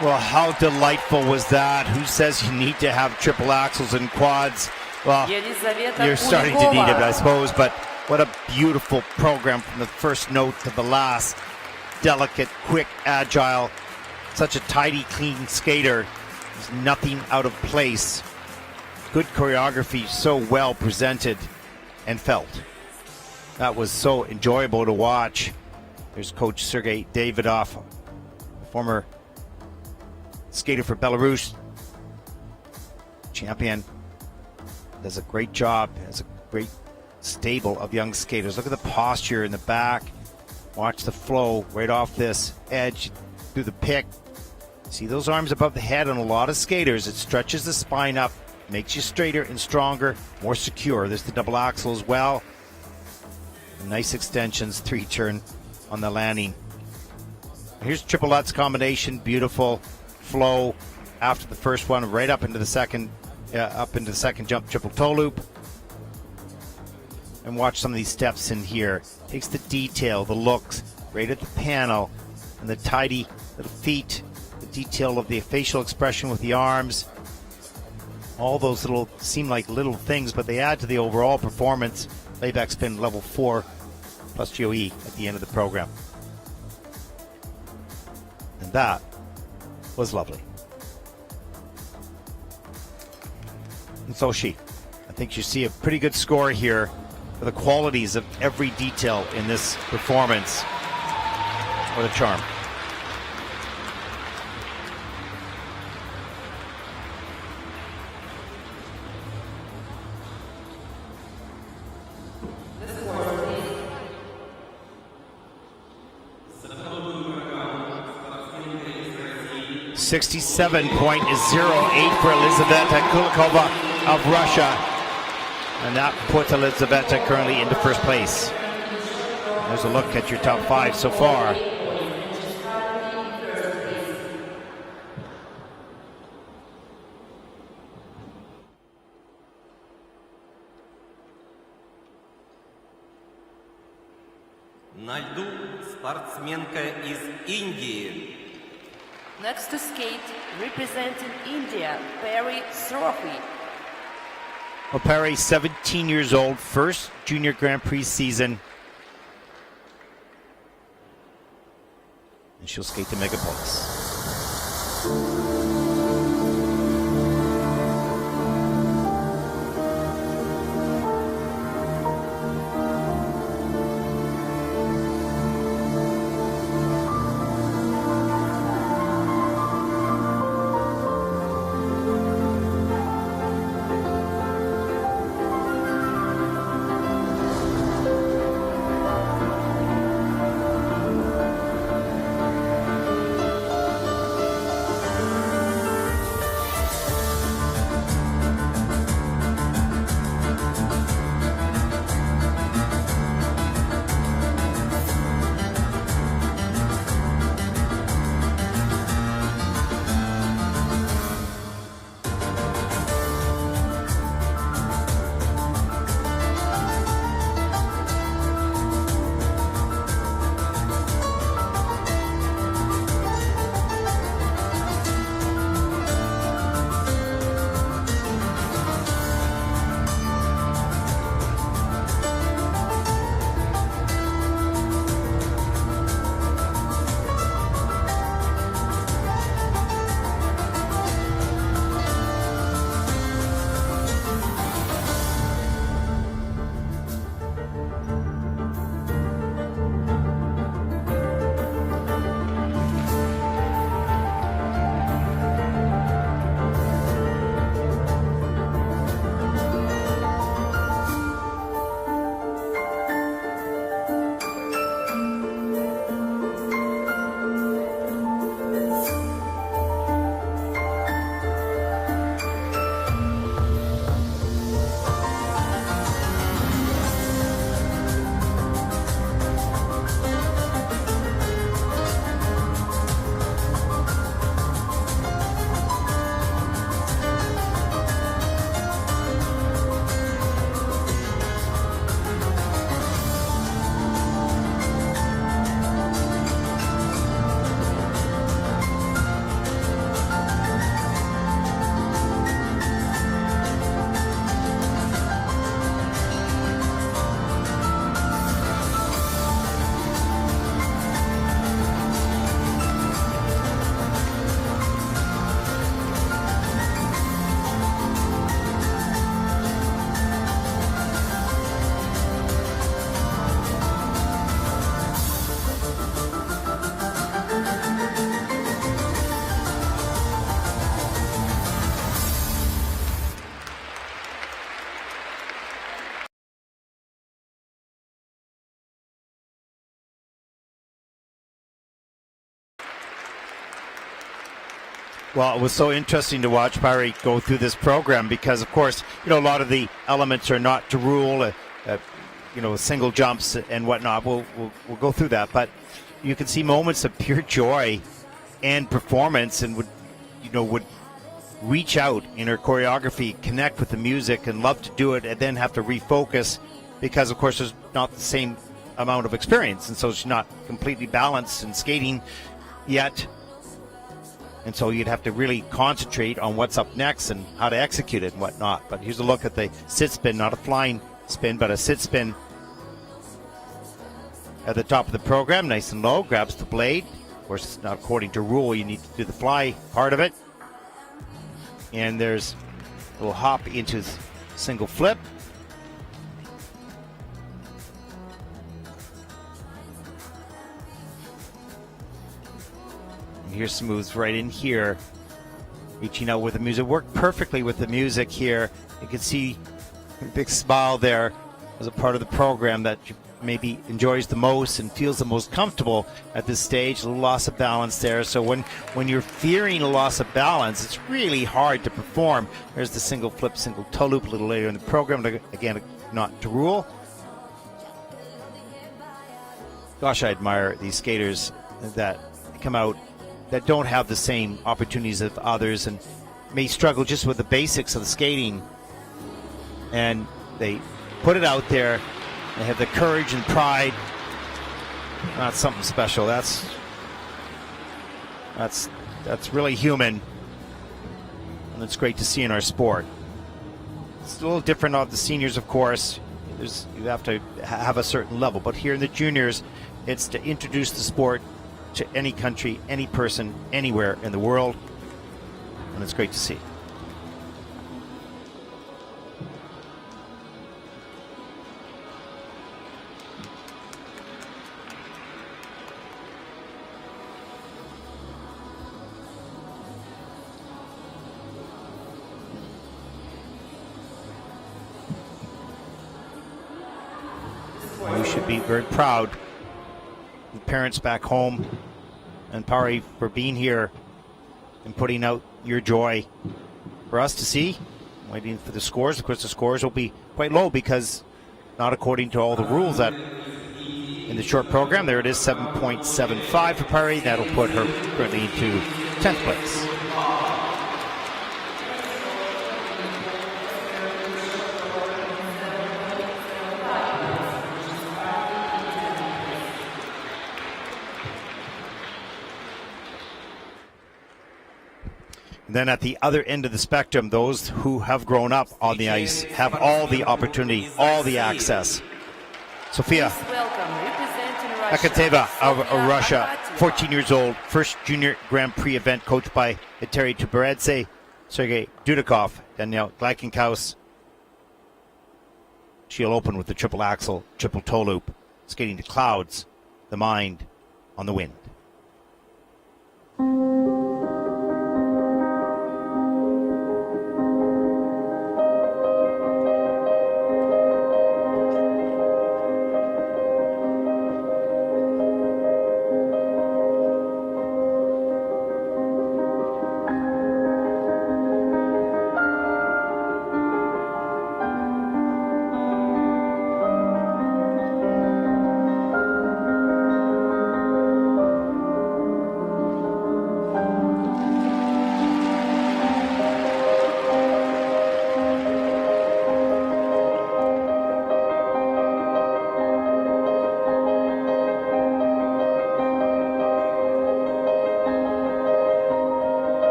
Well, how delightful was that? Who says you need to have triple axles and quads? Well, Elizaveta you're starting to need it, I Kulikova. suppose, but what a beautiful program from the first note to the last. Delicate, quick, agile, such a tidy, clean skater. There's nothing out of place. Good choreography, so well presented and felt. That was so enjoyable to watch. There's Coach Sergei Davidov, former skater for Belarus, champion. Does a great job, has a great stable of young skaters. Look at the posture in the back. Watch the flow right off this edge through the pick. See those arms above the head on a lot of skaters. It stretches the spine up, makes you straighter and stronger, more secure. There's the double axle as well. Nice extensions, 3-turn on the landing. Here's triple Lutz combination, beautiful flow after the first one, right up into the second jump, triple toe loop. And watch some of these steps in here. Takes the detail, the looks, right at the panel, and the tidy little feet, the detail of the facial expression with the arms. All those little seem like little things, but they add to the overall performance. Layback spin level 4 plus GOE at the end of the program. And that was lovely. And so she. I think you see a pretty good score here for the qualities of every detail in this performance. What a charm. .67.08 for Elizaveta Kulikova of Russia. And that puts Elizaveta currently into first place. There's a look at your top 5 so far. На льду спортсменка из Индии. Next to skate, representing India, Parrii SROHI. Well, Parrii, 17 years old, first junior Grand Prix season. And she'll skate to Megapolis. Well, it was so interesting to watch Parrii go through this program because, of course, a lot of the elements are not to rule, single jumps and whatnot. We'll go through that, but you can see moments of pure joy and performance, and would reach out in her choreography, connect with the music, and love to do it, and then have to refocus because, of course, there's not the same amount of experience, and so she's not completely balanced in skating yet. And so you'd have to really concentrate on what's up next and how to execute it and whatnot. But here's a look at the sit spin, not a flying spin, but a sit spin at the top of the program, nice and low, grabs the blade. Of course, it's not according to rule. You need to do the fly part of it. And there's a little hop into single flip. Here's some moves right in here, reaching out with the music. Worked perfectly with the music here. You can see a big smile there as a part of the program that maybe enjoys the most and feels the most comfortable at this stage. A little loss of balance there. So when you're fearing a loss of balance, it's really hard to perform. There's the single flip, single toe loop a little later in the program. Again, not to rule. Gosh, I admire these skaters that come out that don't have the same opportunities as others and may struggle just with the basics of the skating, and they put it out there. They have the courage and pride. That's something special. That's really human, and it's great to see in our sport. It's a little different of the seniors, of course. You have to have a certain level, but here in the juniors, it's to introduce the sport to any country, any person, anywhere in the world, and it's great to see. You should be very proud. The parents back home and Parrii for being here and putting out your joy for us to see. Waiting for the scores. Of course, the scores will be quite low because not according to all the rules that in the short program. There it is, 7.75 for Parrii. That'll put her currently into 10th place. And then at the other end of the spectrum, those who have grown up on the ice have all the opportunity, all the access. Sofia Akateva of Russia, 14 years old, first junior Grand Prix event coached by Eteri Tuberedze, Sergei Dudikov, Daniel Gleikenkaus. She'll open with the triple axel, triple toe loop, skating to clouds, the mind on the wind.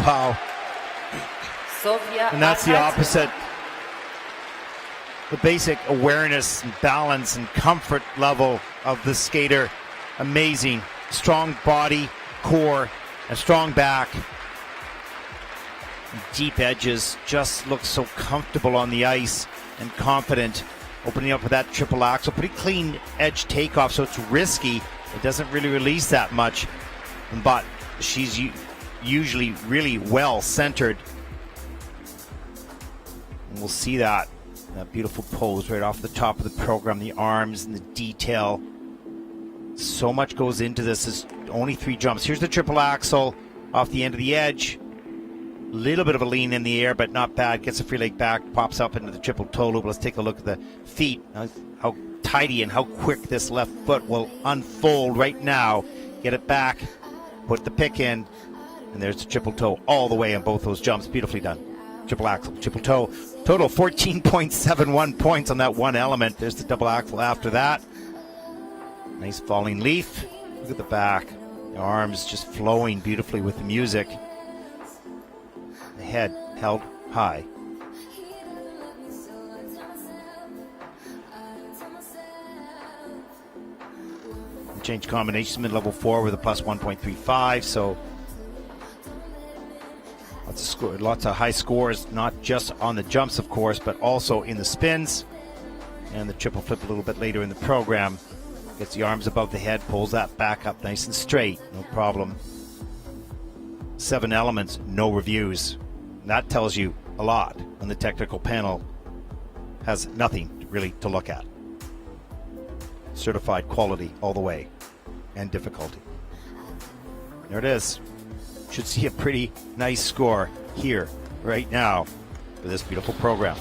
Wow. Sofia And that's the AKATEVA opposite. The basic awareness and balance and comfort level of the skater. Amazing. Strong body, core, a strong back. Deep edges, just looks so comfortable on the ice and confident. Opening up with that triple axel. Pretty clean edge takeoff, so it's risky. It doesn't really release that much. But she's usually really well centered. And we'll see that beautiful pose right off the top of the program, the arms and the detail. So much goes into this. There's only 3 jumps. Here's the triple axel off the end of the edge. Little bit of a lean in the air, but not bad. Gets a free leg back, pops up into the triple toe loop. Let's take a look at the feet. How tidy and how quick this left foot will unfold right now. Get it back, put the pick in, and there's the triple toe all the way on both those jumps. Beautifully done. Triple axel, triple toe. Total 14.71 points on that one element. There's the double axel after that. Nice falling leaf. Look at the back. The arms just flowing beautifully with the music. The head held high. Change combinations mid-level 4 with a plus 1.35, so lots of high scores, not just on the jumps, of course, but also in the spins. And the triple flip a little bit later in the program. Gets the arms above the head, pulls that back up nice and straight, no problem. 7 elements, no reviews. That tells you a lot when the technical panel has nothing really to look at. Certified quality all the way, and difficulty. There it is. Should see a pretty nice score here right now for this beautiful program.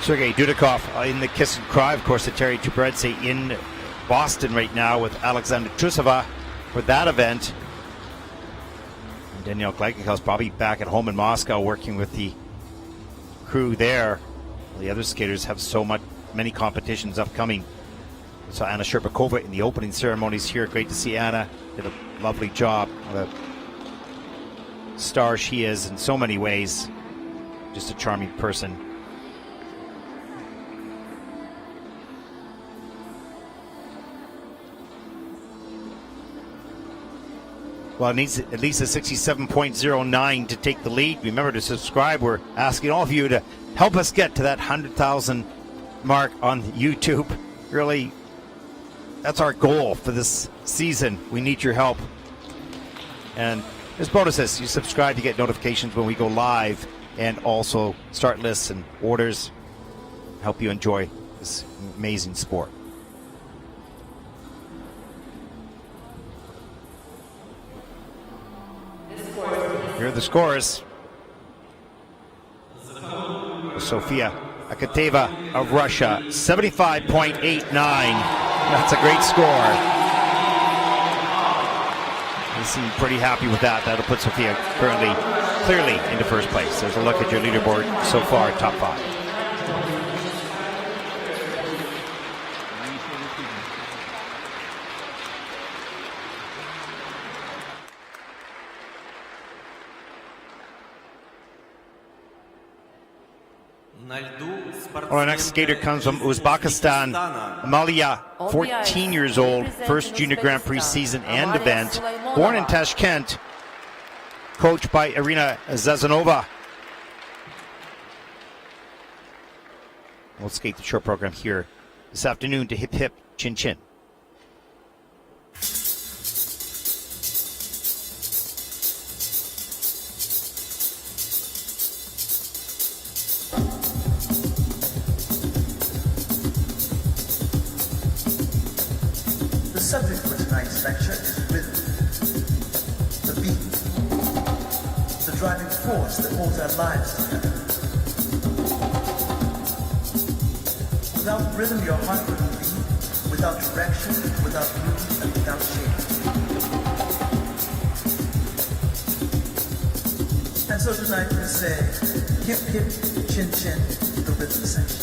Sergei Dudikov in the kiss and cry. Of course, the Terry Tuberedze in Boston right now with Alexandra Trusova for that event. And Danielle Gleikikow's probably back at home in Moscow working with the crew there. The other skaters have many competitions upcoming. So Anna Sherbakova in the opening ceremonies here. Great to see Anna. Did a lovely job. What a star she is in so many ways. Just a charming person. Well, it needs at least a 67.09 to take the lead. Remember to subscribe. We're asking all of you to help us get to that 100,000 mark on YouTube. Really, that's our goal for this season. We need your help. And there's bonuses. You subscribe to get notifications when we go live, and also start lists and orders. Help you enjoy this amazing sport. Here are the scores. Sofia AKATEVA of Russia, 75.89. That's a great score. They seem pretty happy with that. That'll put Sofia currently clearly into first place. There's a look at your leaderboard so far, top 5. Our next skater comes from Uzbekistan, Amaliya, 14 years old, first Junior Grand Prix season and event, born in Tashkent, coached by Irina Zazanova. We'll skate the short program here this afternoon to Hip Hip Chin Chin. The subject for tonight's lecture is rhythm, the beat, the driving force that holds our lives together. Without rhythm, your heart wouldn't beat. Without direction, without movement, and without shape. And so tonight we say, hip hip, chin chin, the rhythm section.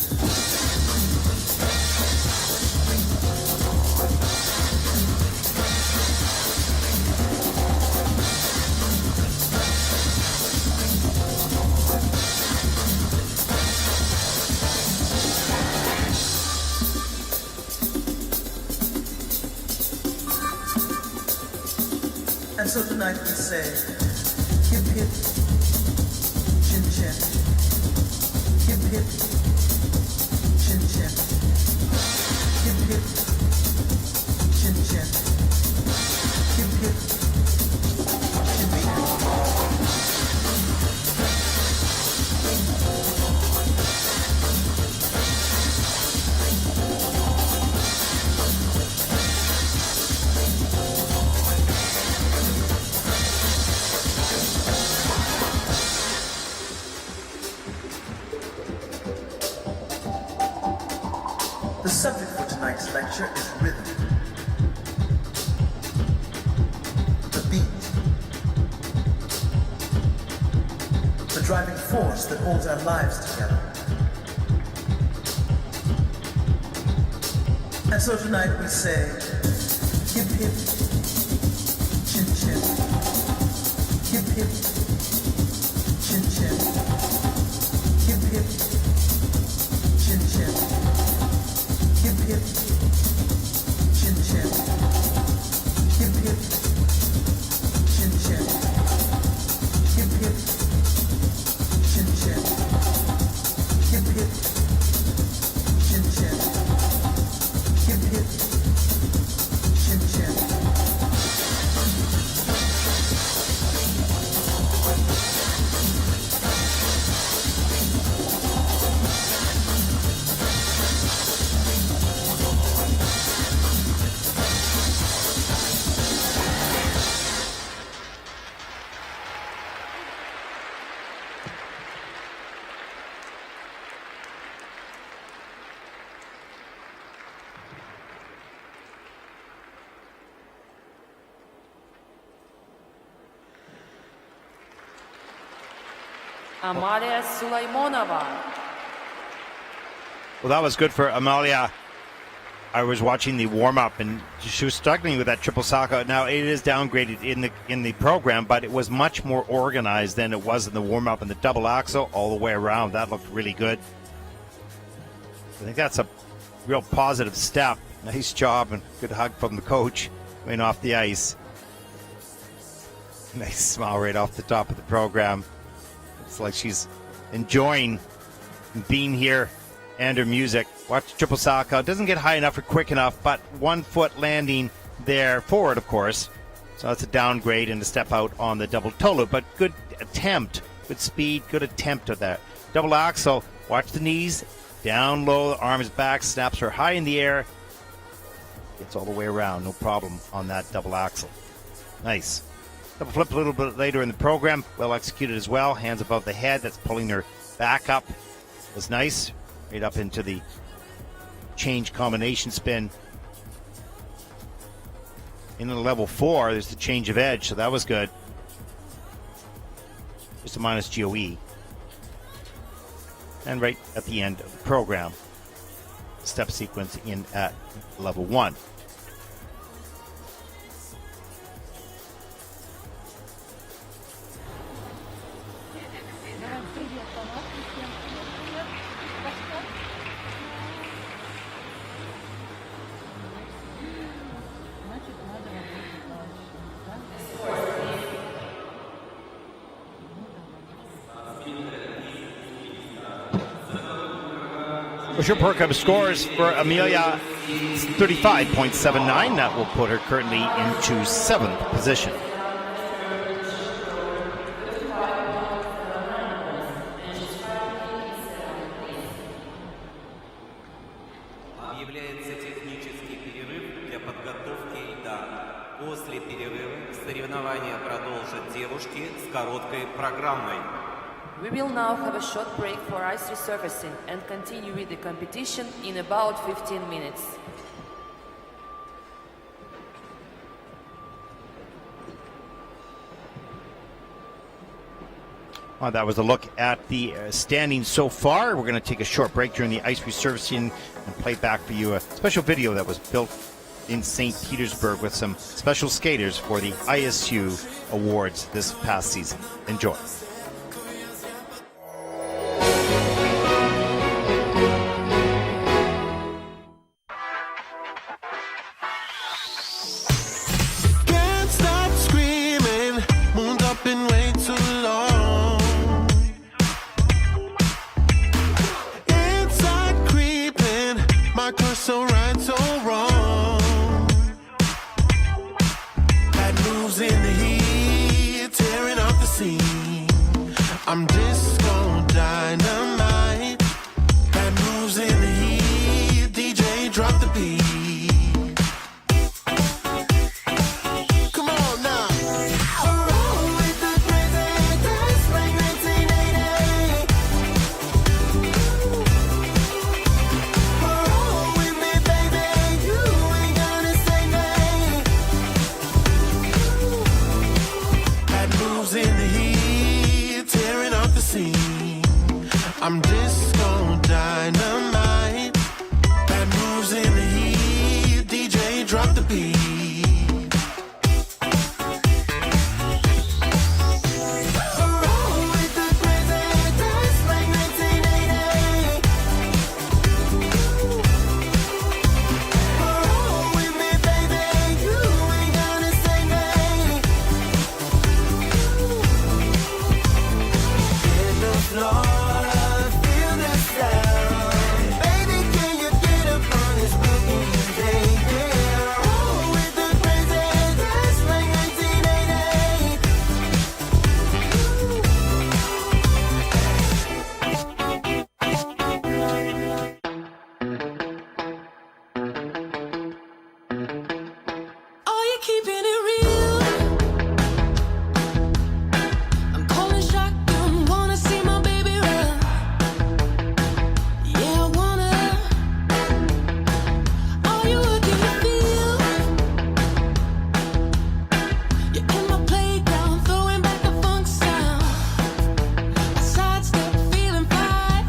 so tonight we say, hip hip, chin chin, hip hip, chin chin, hip hip, chin chin, hip hip, chin chin. The subject for tonight's lecture is rhythm. The beat. The driving force that holds our lives together. And so tonight we say, hip hip, chin chin. Hip hip, chin chin. Hip hip, chin chin. Hip hip, chin chin. Hip hip, chin chin. Hip hip, chin chin. Hip hip, chin chin. Hip hip, chin chin. Amaliya Sulaymonova. Well, that was good for Amaliya. I was watching the warm-up, and she was struggling with that triple salchow. Now, it is downgraded in the program, but it was much more organized than it was in the warm-up and the double axel all the way around. That looked really good. I think that's a real positive step. Nice job, and good hug from the coach going off the ice. Nice smile right off the top of the program. It's like she's enjoying being here and her music. Watch the triple salchow. Doesn't get high enough or quick enough, but 1 foot landing there forward, of course. So that's a downgrade and a step out on the double toe loop, but good attempt. Good speed, good attempt at that. Double axel, watch the knees. Down low, the arms back, snaps her high in the air. Gets all the way around, no problem on that double axel. Nice. Double flip a little bit later in the program. Well executed as well. Hands above the head. That's pulling her back up. Was nice. Right up into the change combination spin. In the level 4, there's the change of edge, so that was good. Just a minus GOE. And right at the end of the program, step sequence in at level 1. Official program scores for Amaliya 35.79. That will put her currently into 7th position. Объявляется технический перерыв для подготовки льда. После перерыва соревнования продолжат девушки с короткой программой. We will now have a short break for ice resurfacing and continue with the competition in about 15 minutes. Well, that was a look at the standings so far. We're going to take a short break during the ice resurfacing and play back for you a special video that was built in St. Petersburg with some special skaters for the ISU Awards this past season. Enjoy. Can't stop screaming. I'm disco dynamite. That moves in the heat. DJ, drop the beat. Come on now. Roll with the crazy dance like 1980. Roll with me, baby. You ain't gonna say nay. That moves in the heat, tearing up the scene. I'm disco dynamite. That moves in the heat. DJ, drop the beat. Roll with the crazy dance like 1980. Roll with me, baby. You ain't gonna say nay. Hit the floor, feel the sound. Baby, can you get up on this boogie? Yeah. Roll with the crazy dance like 1980. Are you keeping it real? I'm calling shotgun, wanna see my baby run. Yeah, I wanna. Are you working the field? You're in my playground, throwing back the funk sound. I sidestep, feeling fine.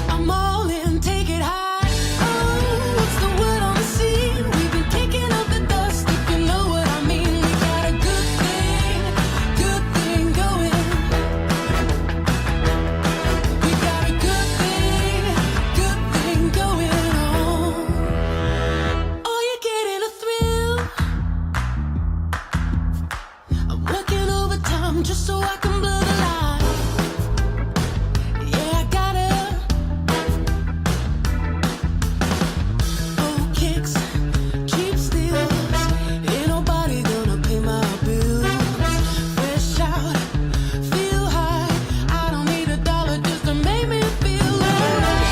I'm all in, take it high. Oh, what's the word on the scene? We've been kicking up the dust, if you know what I mean. We got a good thing going. We got a good thing going on. Oh, you're getting a thrill. I'm working overtime just so I can blur the line. Yeah, I gotta. Oh, kicks, cheap steals. Ain't nobody gonna pay my bills. Fresh out, feel high. I don't need a dollar just to make me feel alright.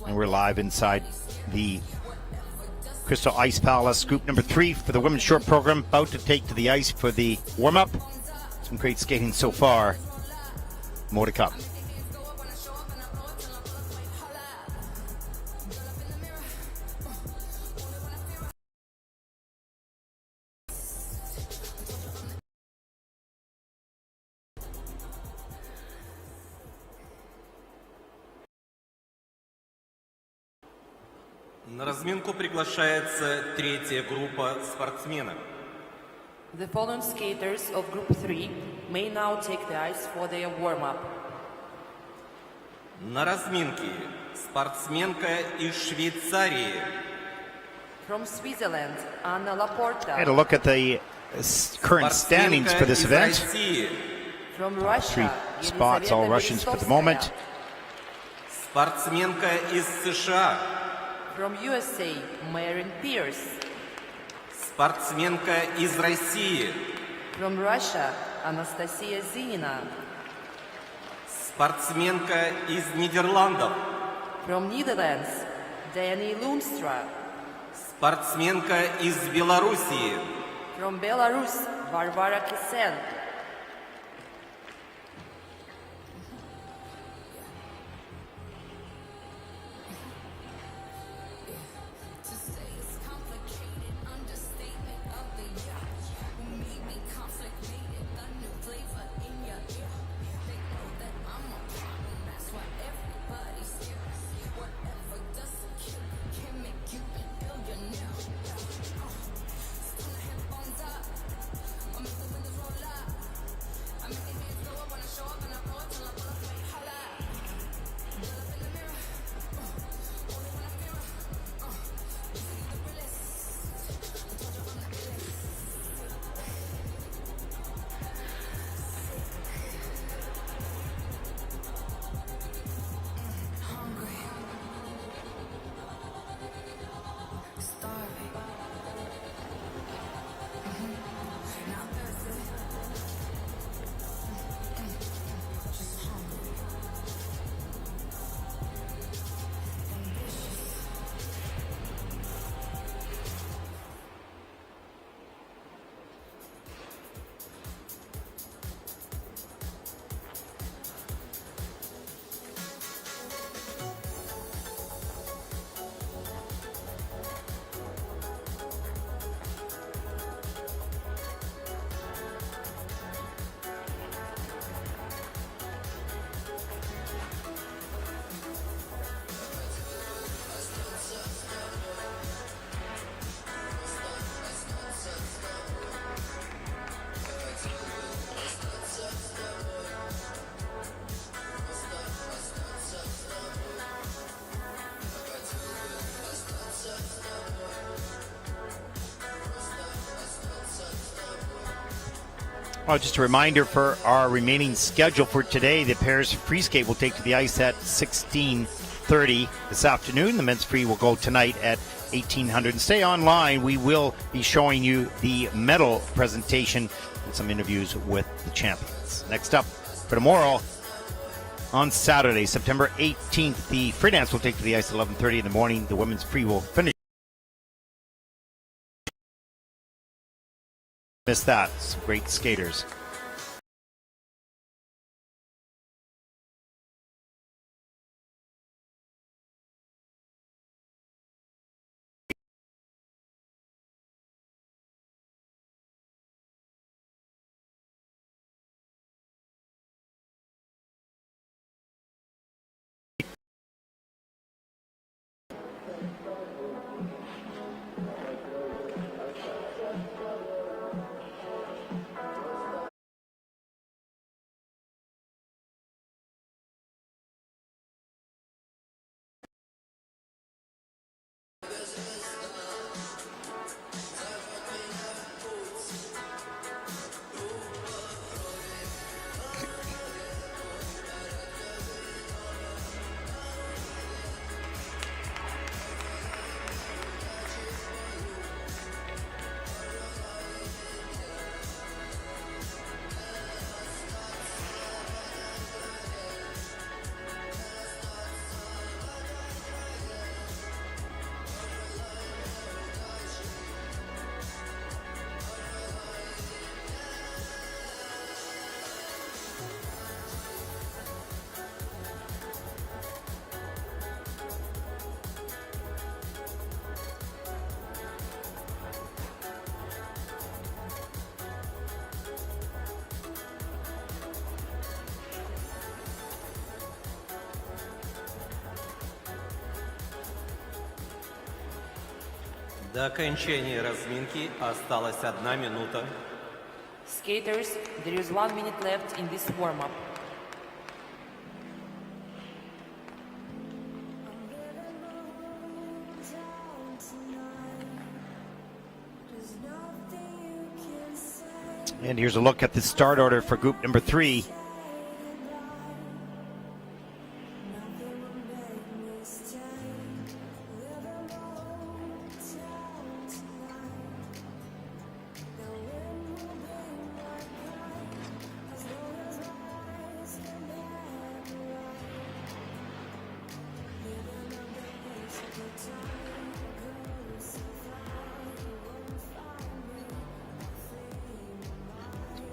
And we're live inside the Crystal Ice Palace. Group number 3 for the women's short program, about to take to the ice for the warm-up. Some great skating so far. More to come. На разминку приглашается третья группа спортсменов. The following skaters of Group 3 may now take the ice for their warm-up. На разминке спортсменка из Швейцарии. From Switzerland, Anna la PORTA. Had a look at the current standings for this event. From Russia, 3 spots, all Russians for the moment. Спортсменка из США. From USA, Maryn Pierce. Спортсменка из России. From Russia, Anastasia ZININA. Спортсменка из Нидерландов. From Netherlands, Dani LOONSTRA. Спортсменка из Белоруссии. From Belarus, Varvara KISEL. Well, just a reminder for our remaining schedule for today. The pairs free skate will take to the ice at 16:30 this afternoon. The men's free will go tonight at 1800. And stay online. We will be showing you the medal presentation and some interviews with the champions. Next up for tomorrow, on Saturday, September 18th, the free dance will take to the ice at 11:30 in the morning. The women's free will finish. Miss that. Some great skaters. До окончания разминки осталась 1 минута. Skaters, there is 1 minute left in this warm-up. And here's a look at the start order for group number 3.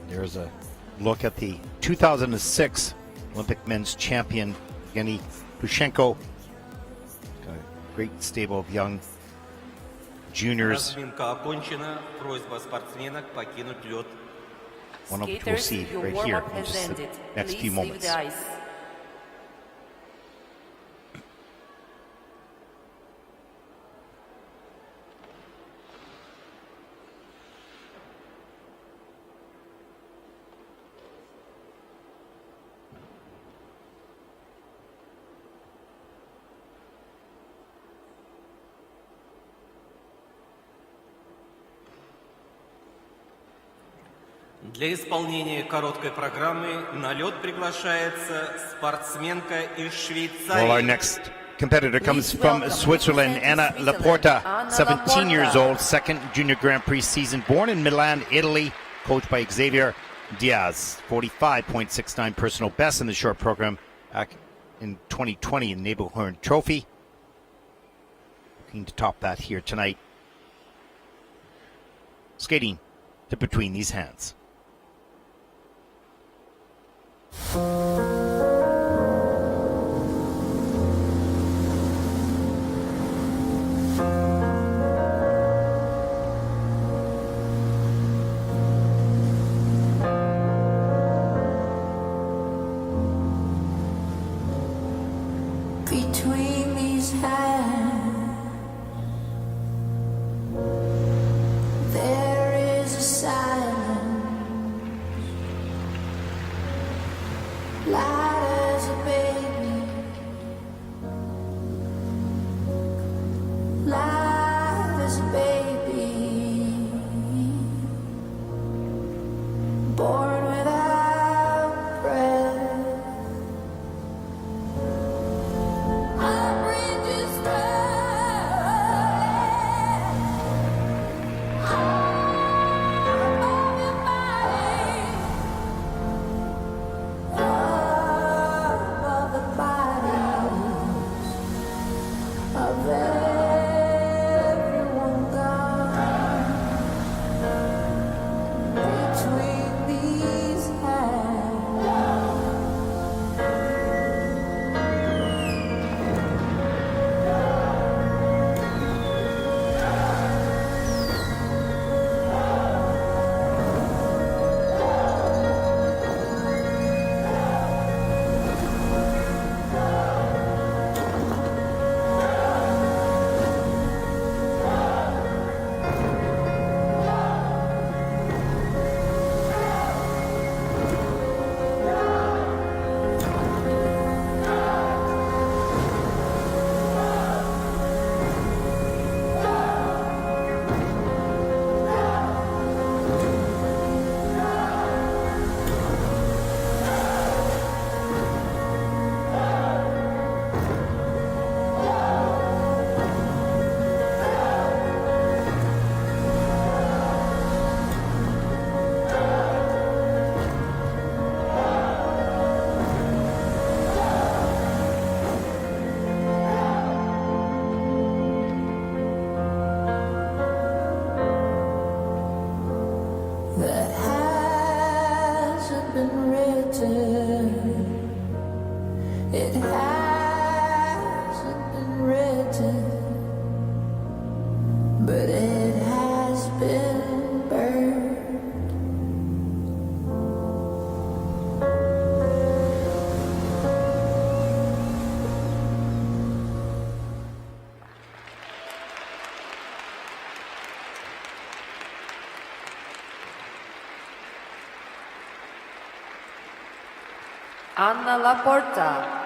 There's a look at the 2006 Olympic men's champion, Evgeny Pushchenko. Got a great stable of young juniors. Разминка окончена. Просьба спортсменок покинуть лед. One of which we'll Skaters, see your right here warm-up in has just the ended. next Please few leave moments. the ice. Для исполнения короткой программы на лед приглашается спортсменка из Well, our Швейцарии. next competitor comes Please from welcome Switzerland, representing Anna la Switzerland, PORTA, Anna la 17 years Porta. old, second junior Grand Prix season, born in Milan, Italy, coached by Xavier Diaz. 45.69 personal best in the short program back in 2020 in the Nabelhorn Trophy. Looking to top that here tonight. Skating to between these hands. Between these hands, there is a silence, light as a baby, light as a baby, born without breath. That hasn't been written. It hasn't been written, but it has been burned. Anna la PORTA.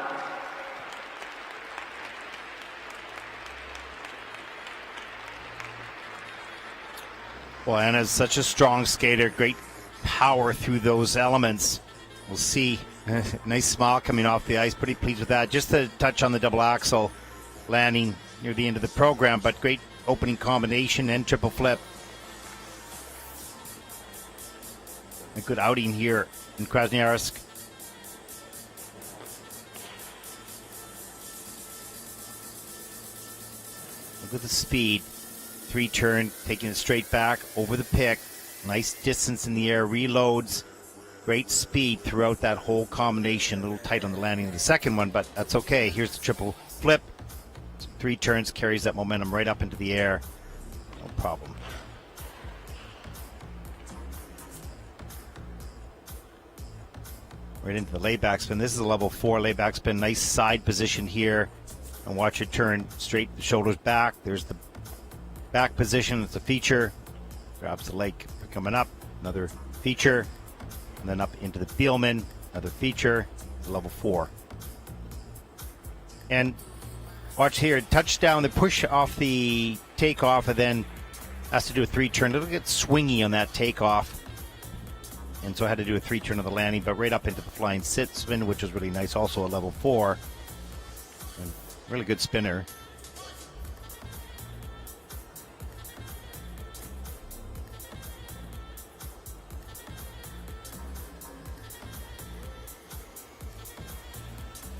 Well, Anna's such a strong skater, great power through those elements. We'll see. Nice smile coming off the ice, pretty pleased with that. Just a touch on the double axel landing near the end of the program, but great opening combination and triple flip. A good outing here in Krasnoyarsk. Look at the speed. 3-turn, taking it straight back over the pick. Nice distance in the air, reloads. Great speed throughout that whole combination. A little tight on the landing of the second one, but that's okay. Here's the triple flip. 3 turns, carries that momentum right up into the air. No problem. Right into the layback spin. This is a level 4 layback spin. Nice side position here. And watch it turn straight, the shoulders back. There's the back position. It's a feature. Grabs the leg coming up. Another feature. And then up into the Bielman. Another feature. Level 4. And watch here. Touchdown. The push off the takeoff and then has to do a 3-turn. It'll get swingy on that takeoff. And so I had to do a 3-turn of the landing, but right up into the flying sit spin, which was really nice. Also a level 4. And really good spinner.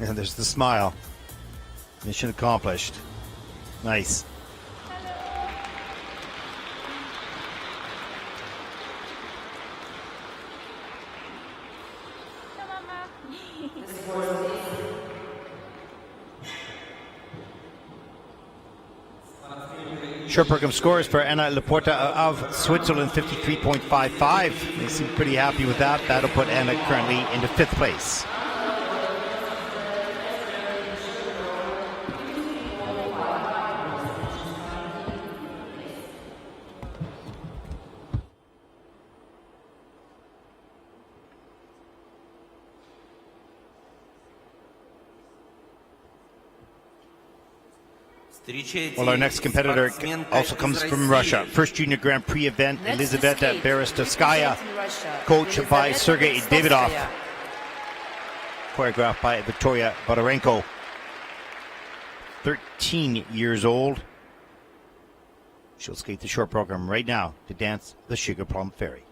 And there's the smile. Mission accomplished. Nice. Short program scores for Anna la PORTA of Switzerland, 53.55. They seem pretty happy with that. That'll put Anna currently into 5th place. Well, our next competitor also comes from Russia. First Junior Grand Prix event, Elizaveta BERESTOVSKAIA, coached by Sergei Davidov, choreographed by Viktoriia Bondarenko. 13 years old. She'll skate the short program right now to dance the Sugar Plum Fairy.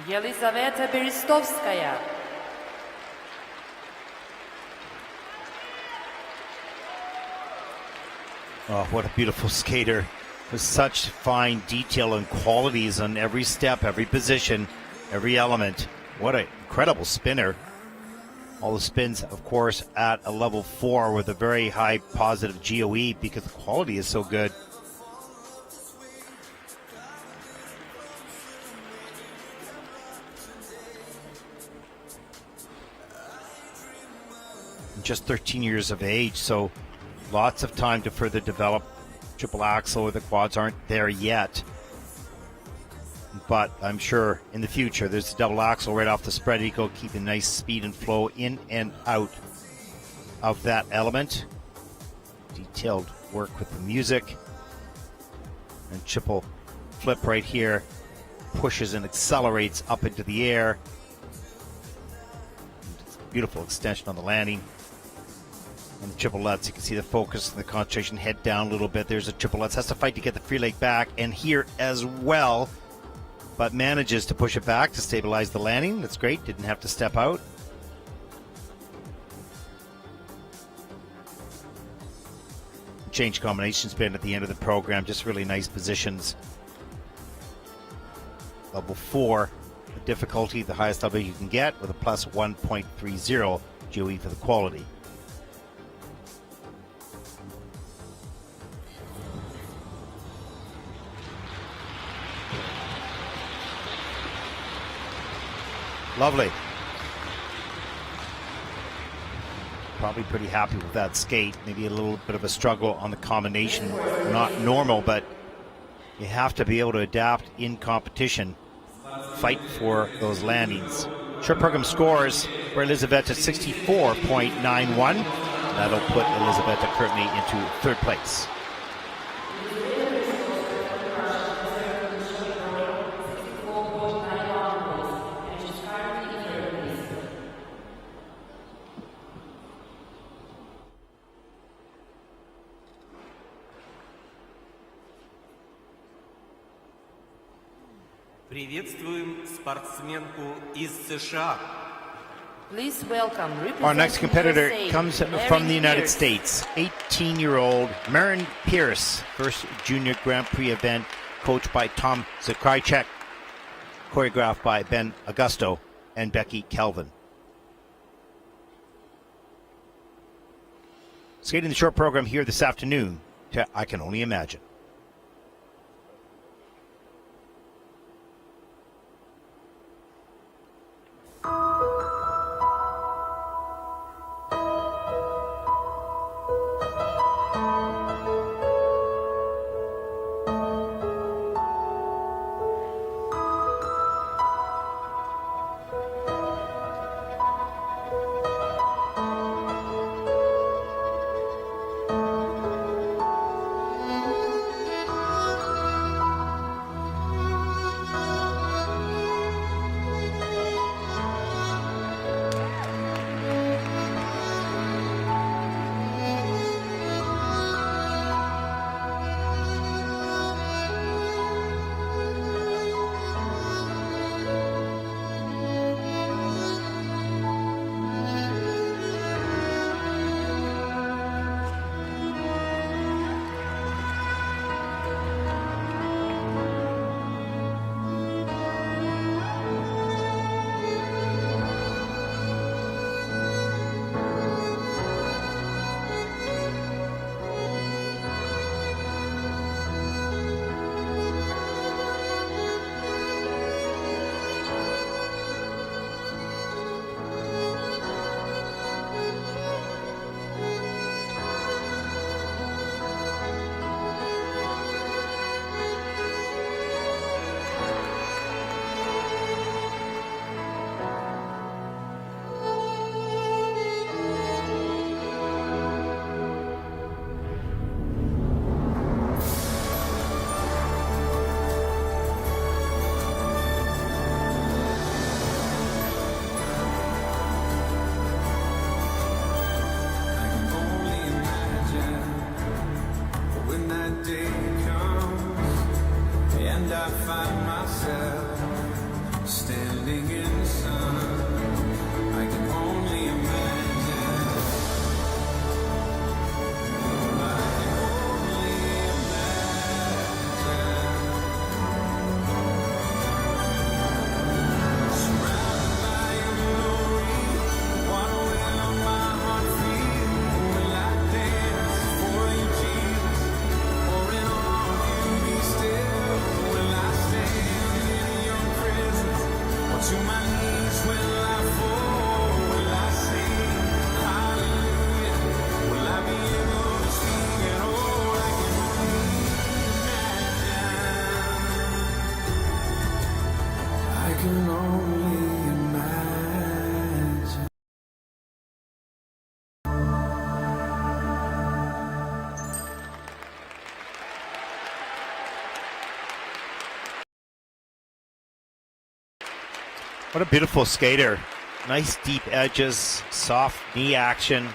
Elizaveta BERESTOVSKAIA. Oh, what a beautiful skater. With such fine detail and qualities on every step, every position, every element. What an incredible spinner. All the spins, of course, at a level 4 with a very high positive GOE because the quality is so good. Just 13 years of age, so lots of time to further develop. Triple axel or the quads aren't there yet, but I'm sure in the future there's a double axel right off the spread eagle, keeping nice speed and flow in and out of that element. Detailed work with the music, and triple flip right here pushes and accelerates up into the air. It's a beautiful extension on the landing. And the triple lutz, you can see the focus and the concentration, head down a little bit. There's a triple lutz, has to fight to get the free leg back, and here as well, but manages to push it back to stabilize the landing. That's great, didn't have to step out. Change combination spin at the end of the program, just really nice positions. Level 4, the difficulty, the highest level you can get, with a plus 1.30 GOE for the quality. Lovely. Probably pretty happy with that skate. Maybe a little bit of a struggle on the combination. Not normal, but you have to be able to adapt in competition. Fight for those landings. Short program scores for Elizaveta 64.91. That'll put Elizaveta currently into 3rd place. Приветствуем спортсменку из США. Please welcome Our next competitor USA, comes Maryn from the United Pierce. States. 18-year-old Maryn Pierce, first junior Grand Prix event, coached by Tom Zakrajcek, choreographed by Ben Augusto and Becky Kelvin. Skating the short program here this afternoon to I Can Only Imagine. I find myself standing setting in the sun. I can only imagine. I can only imagine. Surrounded by your glory, what will my heart feel? Will I dance for you, Jesus? Or in all of you be still? Will I stand in your presence? Or to my knees will I fall? Will I sing hallelujah? Will I be able to sing at all? I can only imagine. I can only imagine. What a beautiful skater. Nice deep edges, soft knee action.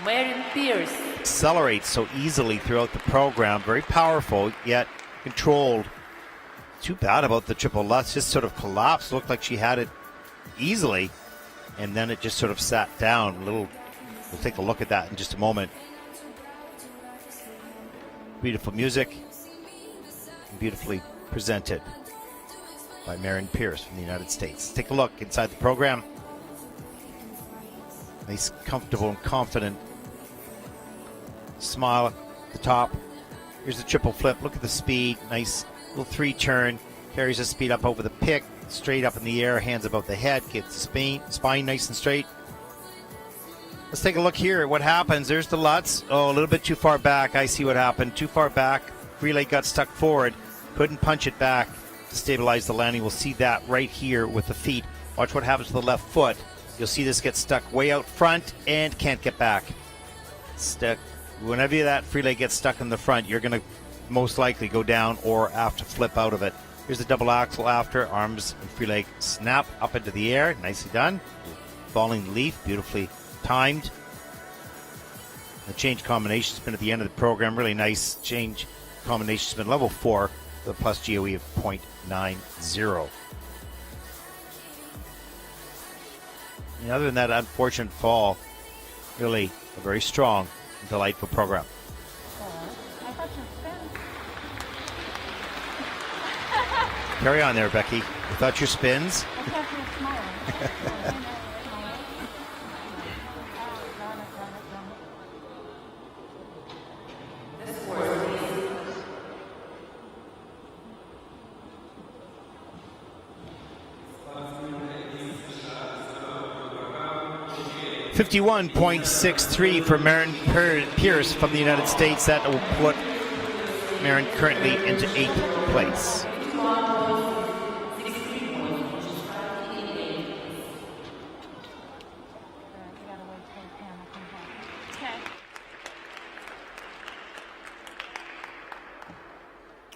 Maryn Pierce. Accelerates so easily throughout the program. Very powerful, yet controlled. Too bad about the triple lutz. Just sort of collapsed. Looked like she had it easily. And then it just sort of sat down. We'll take a look at that in just a moment. Beautiful music. Beautifully presented by Maryn Pierce from the United States. Take a look inside the program. Nice, comfortable, and confident smile at the top. Here's the triple flip. Look at the speed. Nice little three turn. Carries the speed up over the pick. Straight up in the air. Hands above the head. Gets the spine nice and straight. Let's take a look here at what happens. There's the lutz. Oh, a little bit too far back. I see what happened. Too far back. Free leg got stuck forward. Couldn't punch it back to stabilize the landing. We'll see that right here with the feet. Watch what happens to the left foot. You'll see this get stuck way out front and can't get back. Stuck. Whenever that free leg gets stuck in the front, you're going to most likely go down or have to flip out of it. Here's the double axel after. Arms and free leg snap up into the air. Nicely done. Falling leaf. Beautifully timed. The change combination spin at the end of the program. Really nice change combination spin. Level 4 with a plus GOE of 0.90. And other than that unfortunate fall, really a very strong and delightful program. I thought you spin. Carry on there, Becky. I thought your spins. I thought you were smiling. .63 for Maryn Pierce from the United States. That will put Maryn currently into 8th place.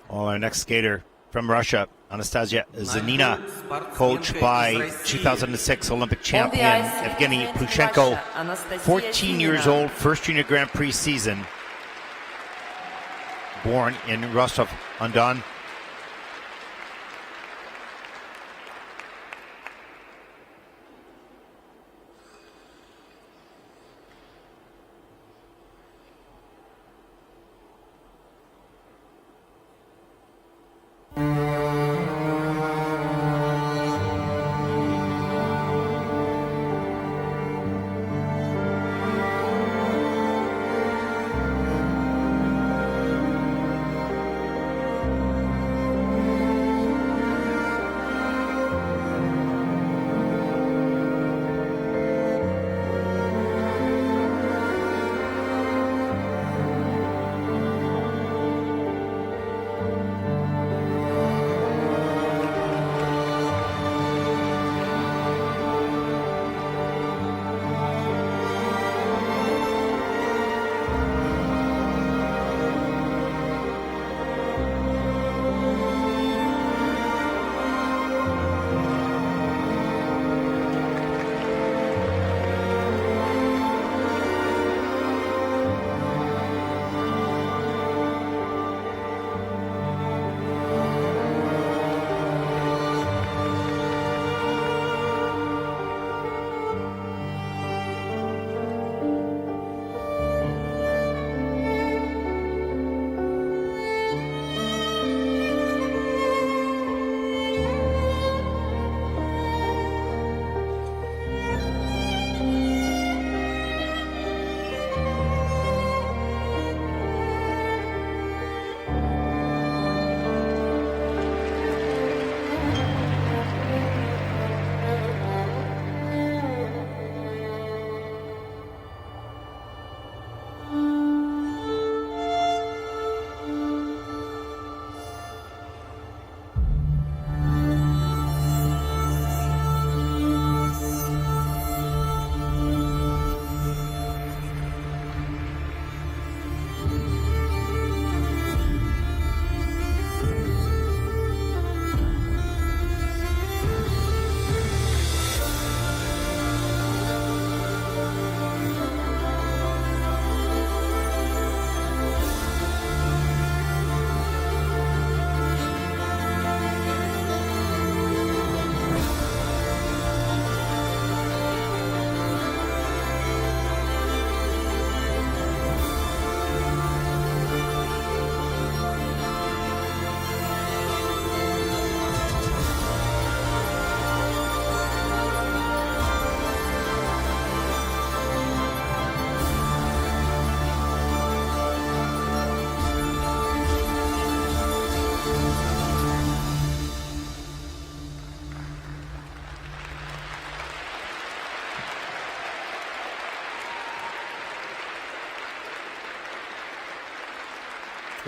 Well, our next skater from Russia, Anastasia ZININA, coached by 2006 Olympic champion Evgeny Pushchenko, 14 years old, first Junior Grand Prix season, born in Rostov-on-Don.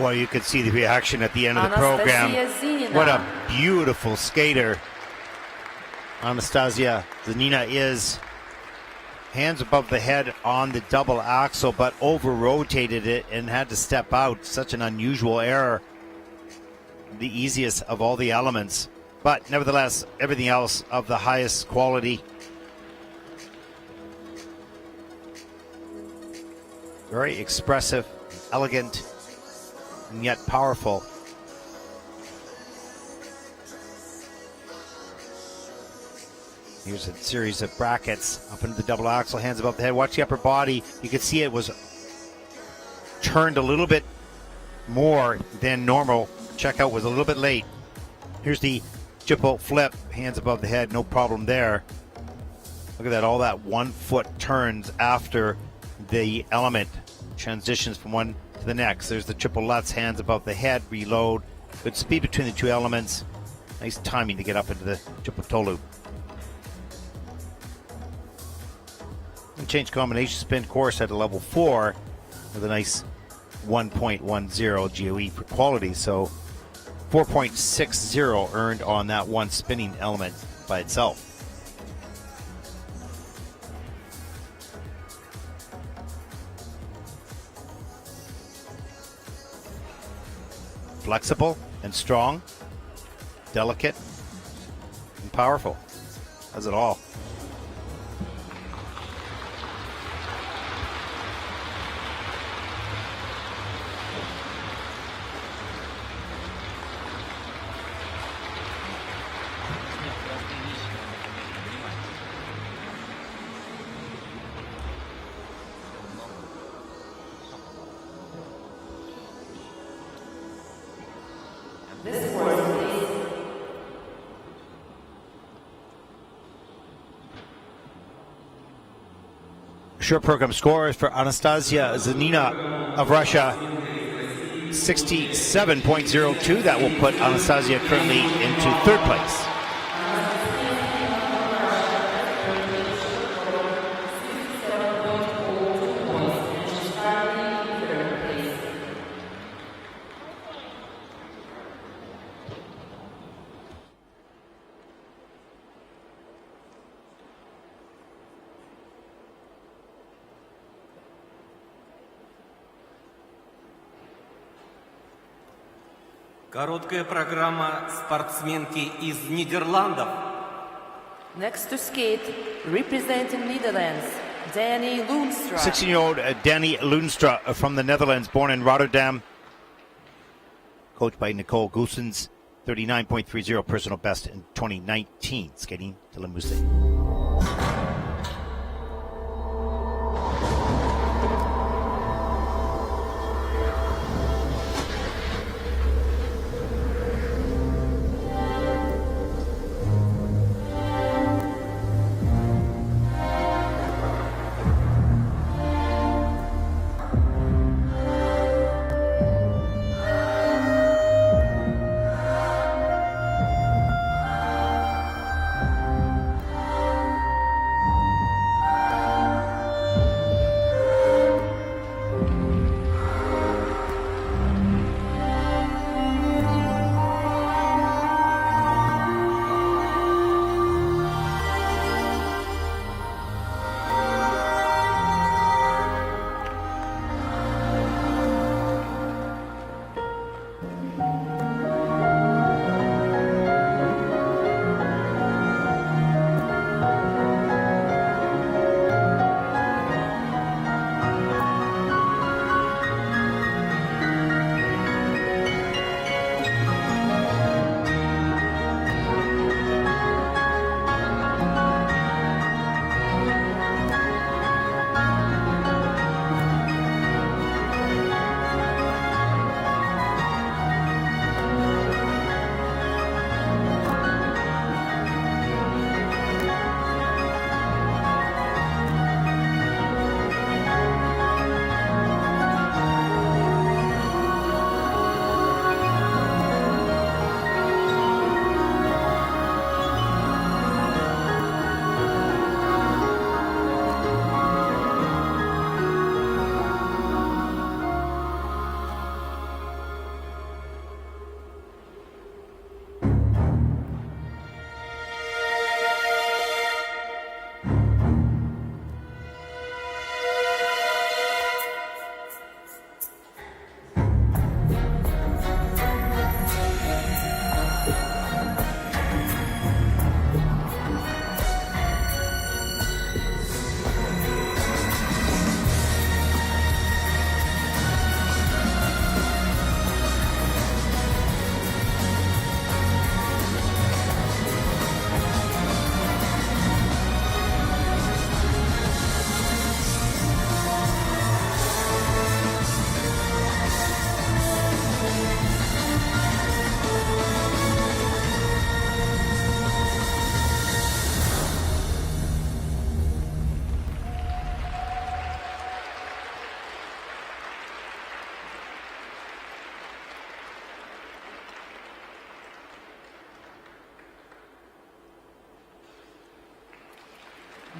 Well, you could see the reaction at the end of the Anastasia program. ZININA. What a beautiful skater Anastasia ZININA is. Hands above the head on the double axle, but over-rotated it and had to step out. Such an unusual error. The easiest of all the elements. But nevertheless, everything else of the highest quality. Very expressive, elegant, and yet powerful. Here's a series of brackets up into the double axle, hands above the head. Watch the upper body. You can see it was turned a little bit more than normal. Checkout was a little bit late. Here's the triple flip, hands above the head, no problem there. Look at that, all that 1 foot turns after the element transitions from one to the next. There's the triple lutz, hands above the head, reload. Good speed between the two elements. Nice timing to get up into the triple toe loop. And change combination spin course at a level 4 with a nice 1.10 GOE for quality. So 4.60 earned on that one spinning element by itself. Flexible and strong, delicate and powerful. Does it all. Short program scores for Anastasia ZININA of Russia, 67.02. That will put Anastasia currently into third place. Короткая программа спортсменки из Нидерландов. Next to skate, representing Netherlands, Dani LOONSTRA. 16-year-old Dani LOONSTRA from the Netherlands, born in Rotterdam. Coached by Nicole Goossens, 39.30 personal best in 2019, skating to Limousin.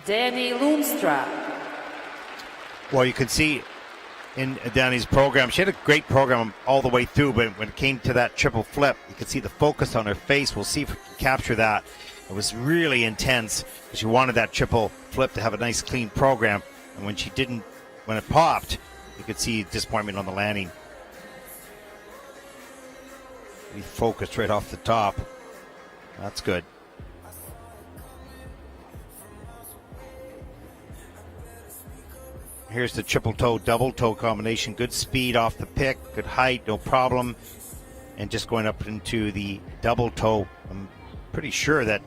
Dani LOONSTRA. Well, you can see in Dani's program, she had a great program all the way through, but when it came to that triple flip, you can see the focus on her face. We'll see if we can capture that. It was really intense. She wanted that triple flip to have a nice clean program, and when she didn't, when it popped, you could see disappointment on the landing. We focused right off the top. That's good. Here's the triple toe, double toe combination. Good speed off the pick, good height, no problem. And just going up into the double toe. I'm pretty sure that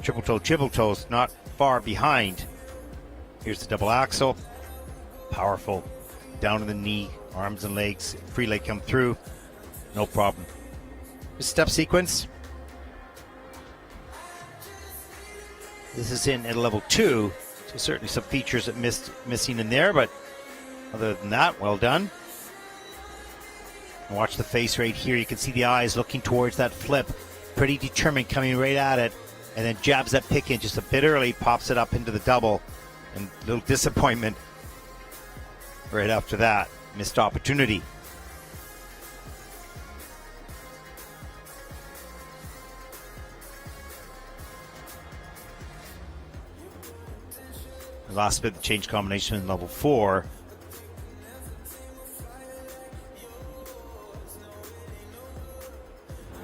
triple toe is not far behind. Here's the double axel. Powerful. Down to the knee, arms and legs. Free leg come through. No problem. This step sequence. This is in at level 2. So certainly some features that missing in there, but other than that, well done. And watch the face right here. You can see the eyes looking towards that flip. Pretty determined, coming right at it, and then jabs that pick in just a bit early, pops it up into the double, and a little disappointment right after that. Missed opportunity. The last bit, the change combination in level 4.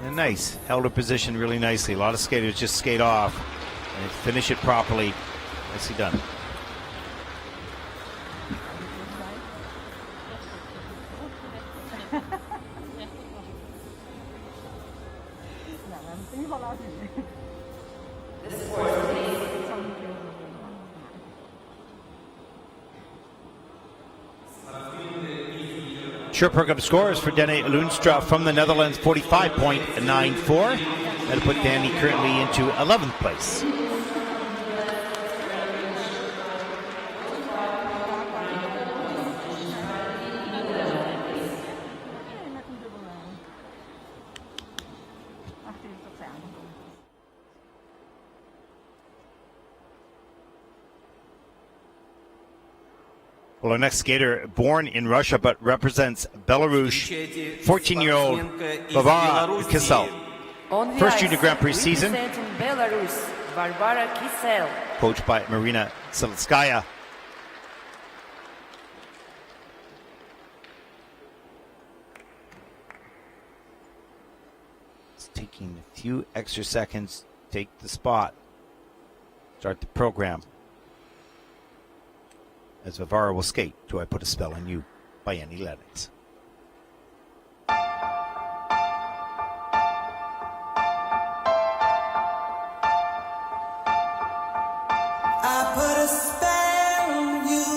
And nice, held her position really nicely. A lot of skaters just skate off and finish it properly. Nicely done. CHUA program scores for Dani LOONSTRA from the Netherlands, 45.94. That'll put Dani currently into 11th place. Well, our next skater, born in Russia but represents Belarus, 14-year-old Varvara Kisel. First Junior Grand Prix season. Belarus, Varvara Kisel. Coached by Maryn PiiercE. It's taking a few extra seconds to take the spot. Start the program. As Varvara will skate to I Put a Spell on You by Annie Lennox. I put a spell on you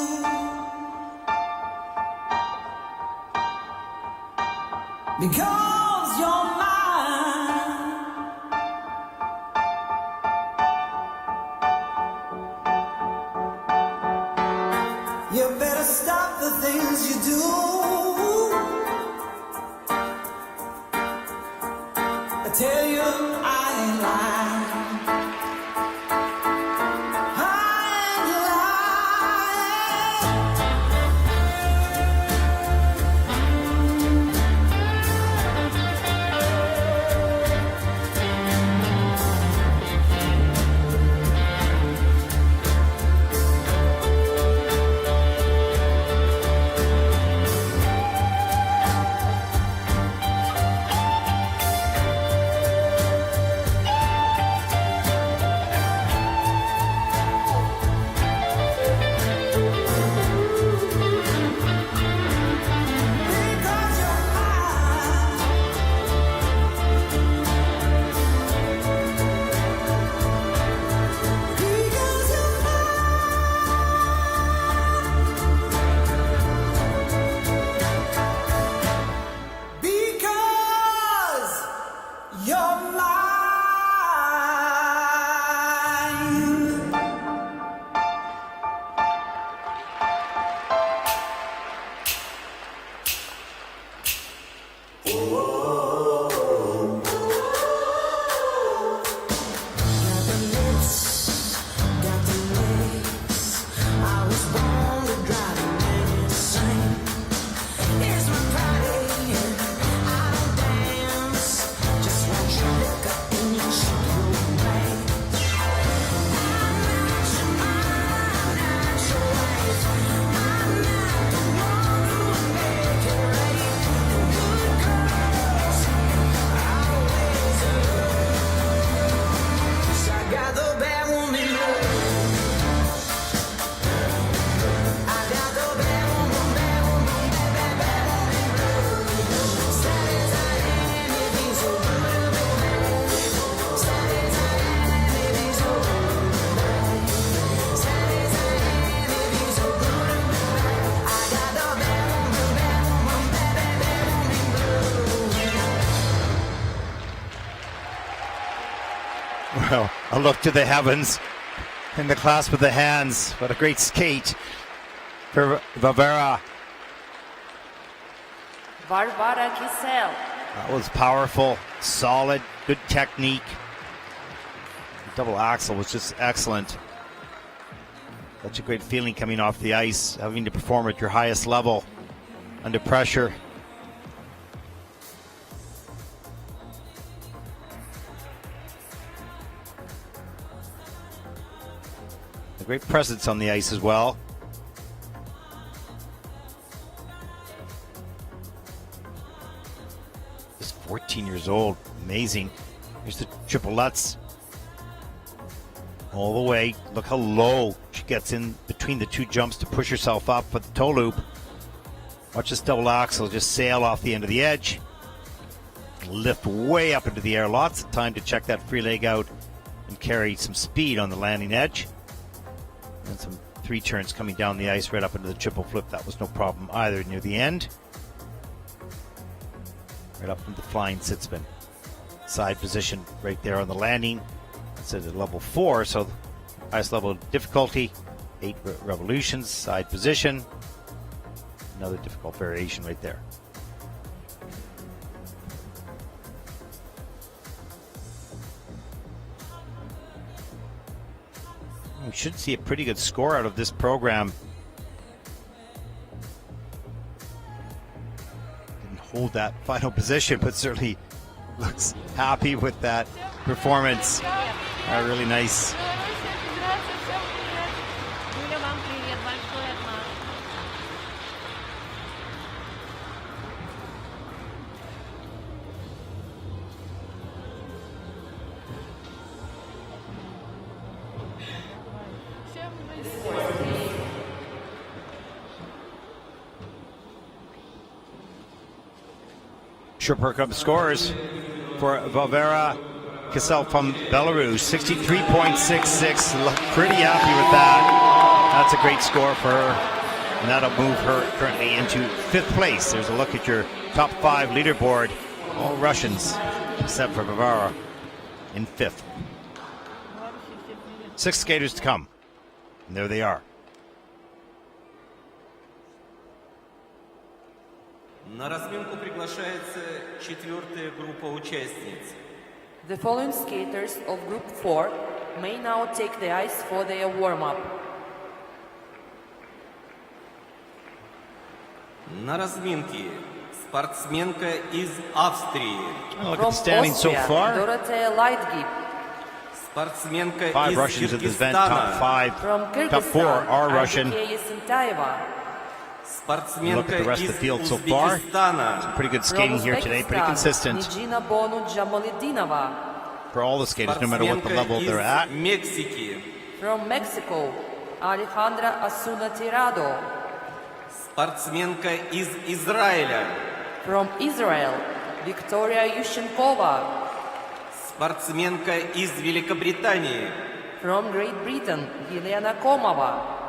because you're mine. You better stop the things you do. I tell you I ain't lying. Well, a look to the heavens in the clasp of the hands. What a great skate for Varvara. Varvara Kisel. That was powerful, solid, good technique. The double axel was just excellent. Such a great feeling coming off the ice, having to perform at your highest level under pressure. A great presence on the ice as well. Just 14 years old, amazing. Here's the triple Lutz. All the way, look how low she gets in between the two jumps to push herself up for the toe loop. Watch this double axel just sail off the end of the edge. Lift way up into the air, lots of time to check that free leg out and carry some speed on the landing edge. And some 3 turns coming down the ice right up into the triple flip. That was no problem either near the end. Right up into the flying sit spin. Side position right there on the landing. It's at level 4, so highest level of difficulty. 8 revolutions, side position. Another difficult variation right there. We should see a pretty good score out of this program. Didn't hold that final position, but certainly looks happy with that performance. Really nice. Short up scores for Varvara Kisel from Belarus, 63.66. Look pretty happy with that. That's a great score for her, and that'll move her currently into 5th place. There's a look at your top 5 leaderboard. All Russians except for Varvara in 5th. 6 skaters to come, and there they are. На разминку приглашается 4-я группа участниц. The following skaters of Group 4 may now take the ice for their warm-up. На разминке спортсменка из Австрии. Look at the standing so far. Dorotea LEITGEB. Спортсменка 5 из Russians at this event. Top 5, From top 4 Kyrgyzstan, are Russian. Aibike ESENTAEVA. Спортсменка Look at the rest of из the field so far. Узбекистана. Pretty good skating here today, pretty consistent Niginabonu JAMOLIDDINOVA. for all the skaters, no matter what the level they're at. Спортсменка из Мексики. From Mexico, Alejandra TIRADO. Спортсменка из Израиля. From Israel, Viktoriia IUSHCHENKOVA. Спортсменка из Великобритании. From Great Britain, Elena KOMOVA.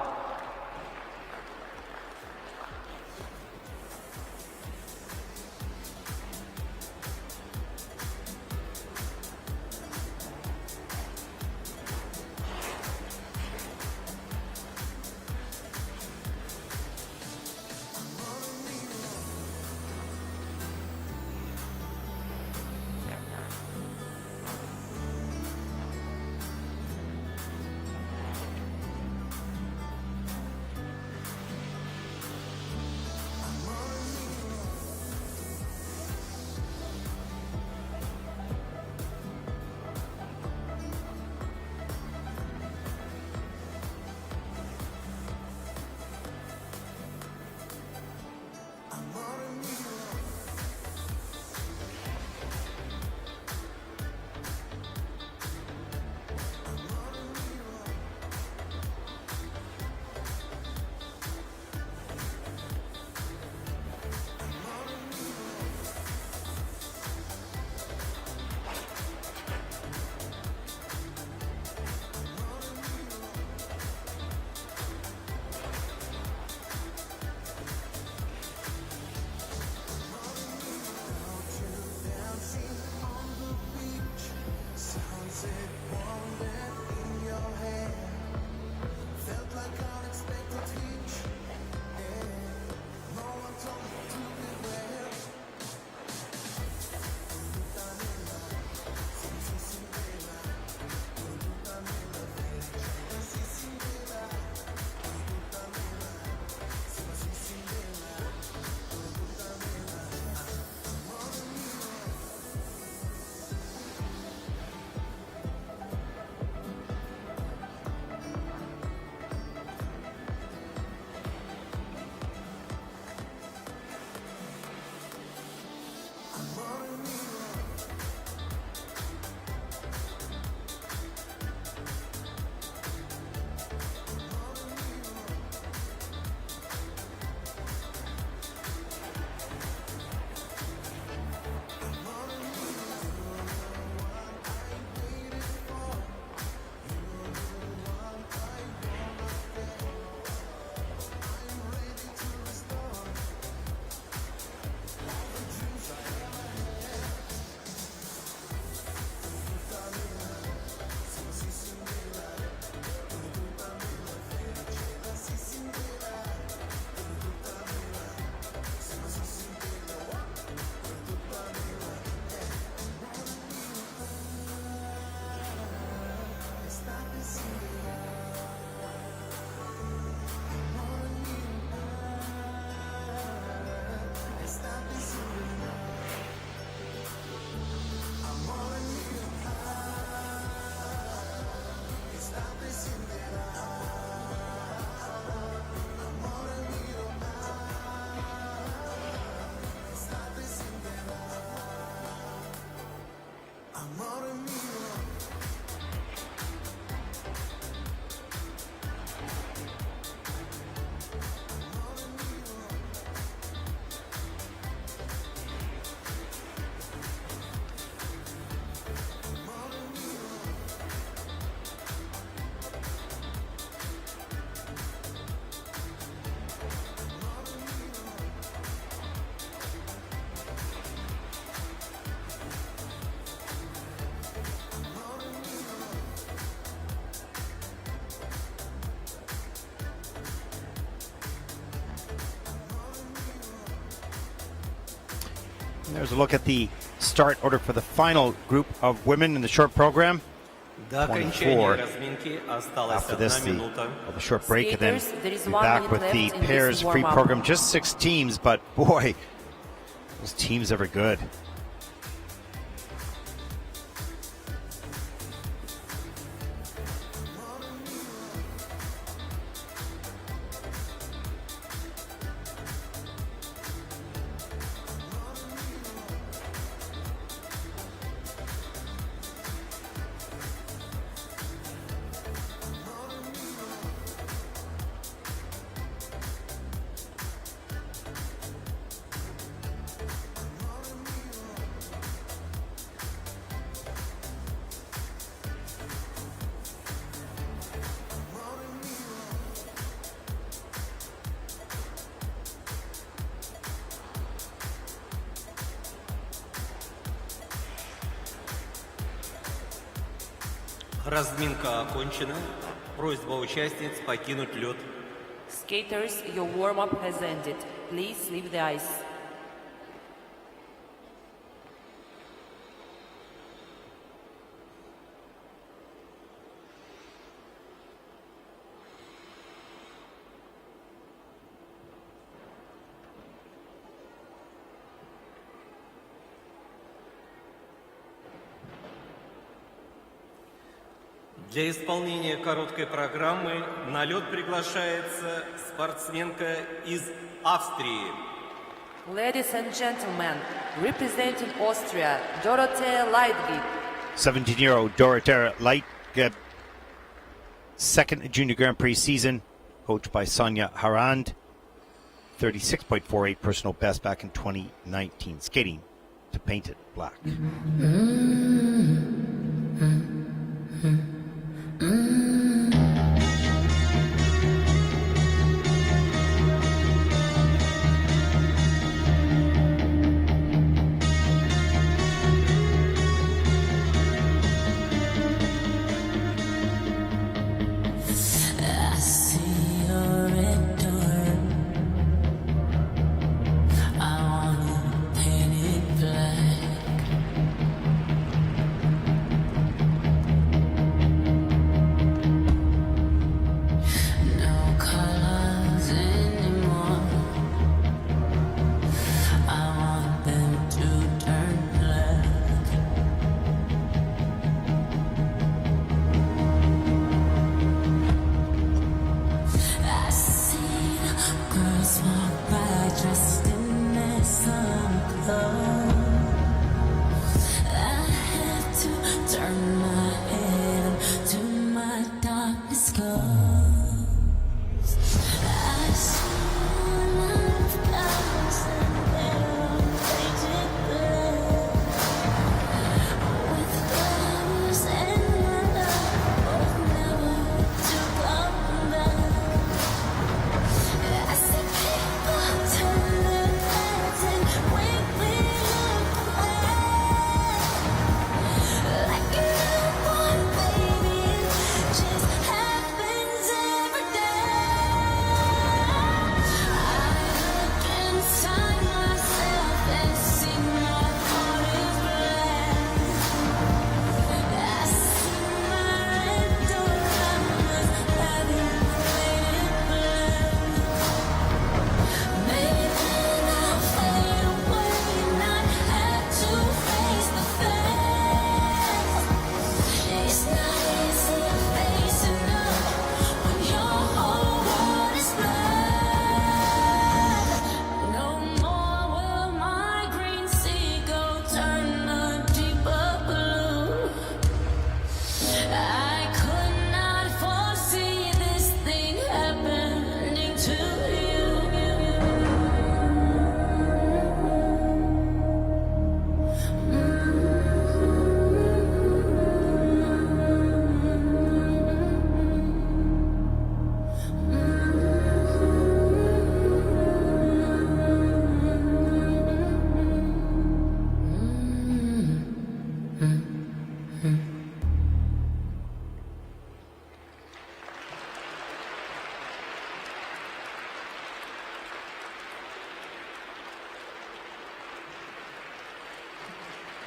There's a look at the start order for the final group of women in the short program. До 24 окончания разминки осталась after this, 1 минута. the short break, and then Skaters, there is be 1 back minute with the left in this pairs free warm-up. program. Just 6 teams, but boy, those teams ever good. Разминка окончена. Просьба участниц покинуть лед. Skaters, your warm-up has ended. Please leave the ice. Для исполнения короткой программы на лед приглашается спортсменка из Австрии. Ladies and gentlemen, representing Austria, Dorotea LEITGEB. 17-year-old Dorotea LEITGEB, second junior Grand Prix season, coached by Sonia Harand. 36.48 personal best back in 2019, skating to painted black. I see your red door. I wanna paint it black.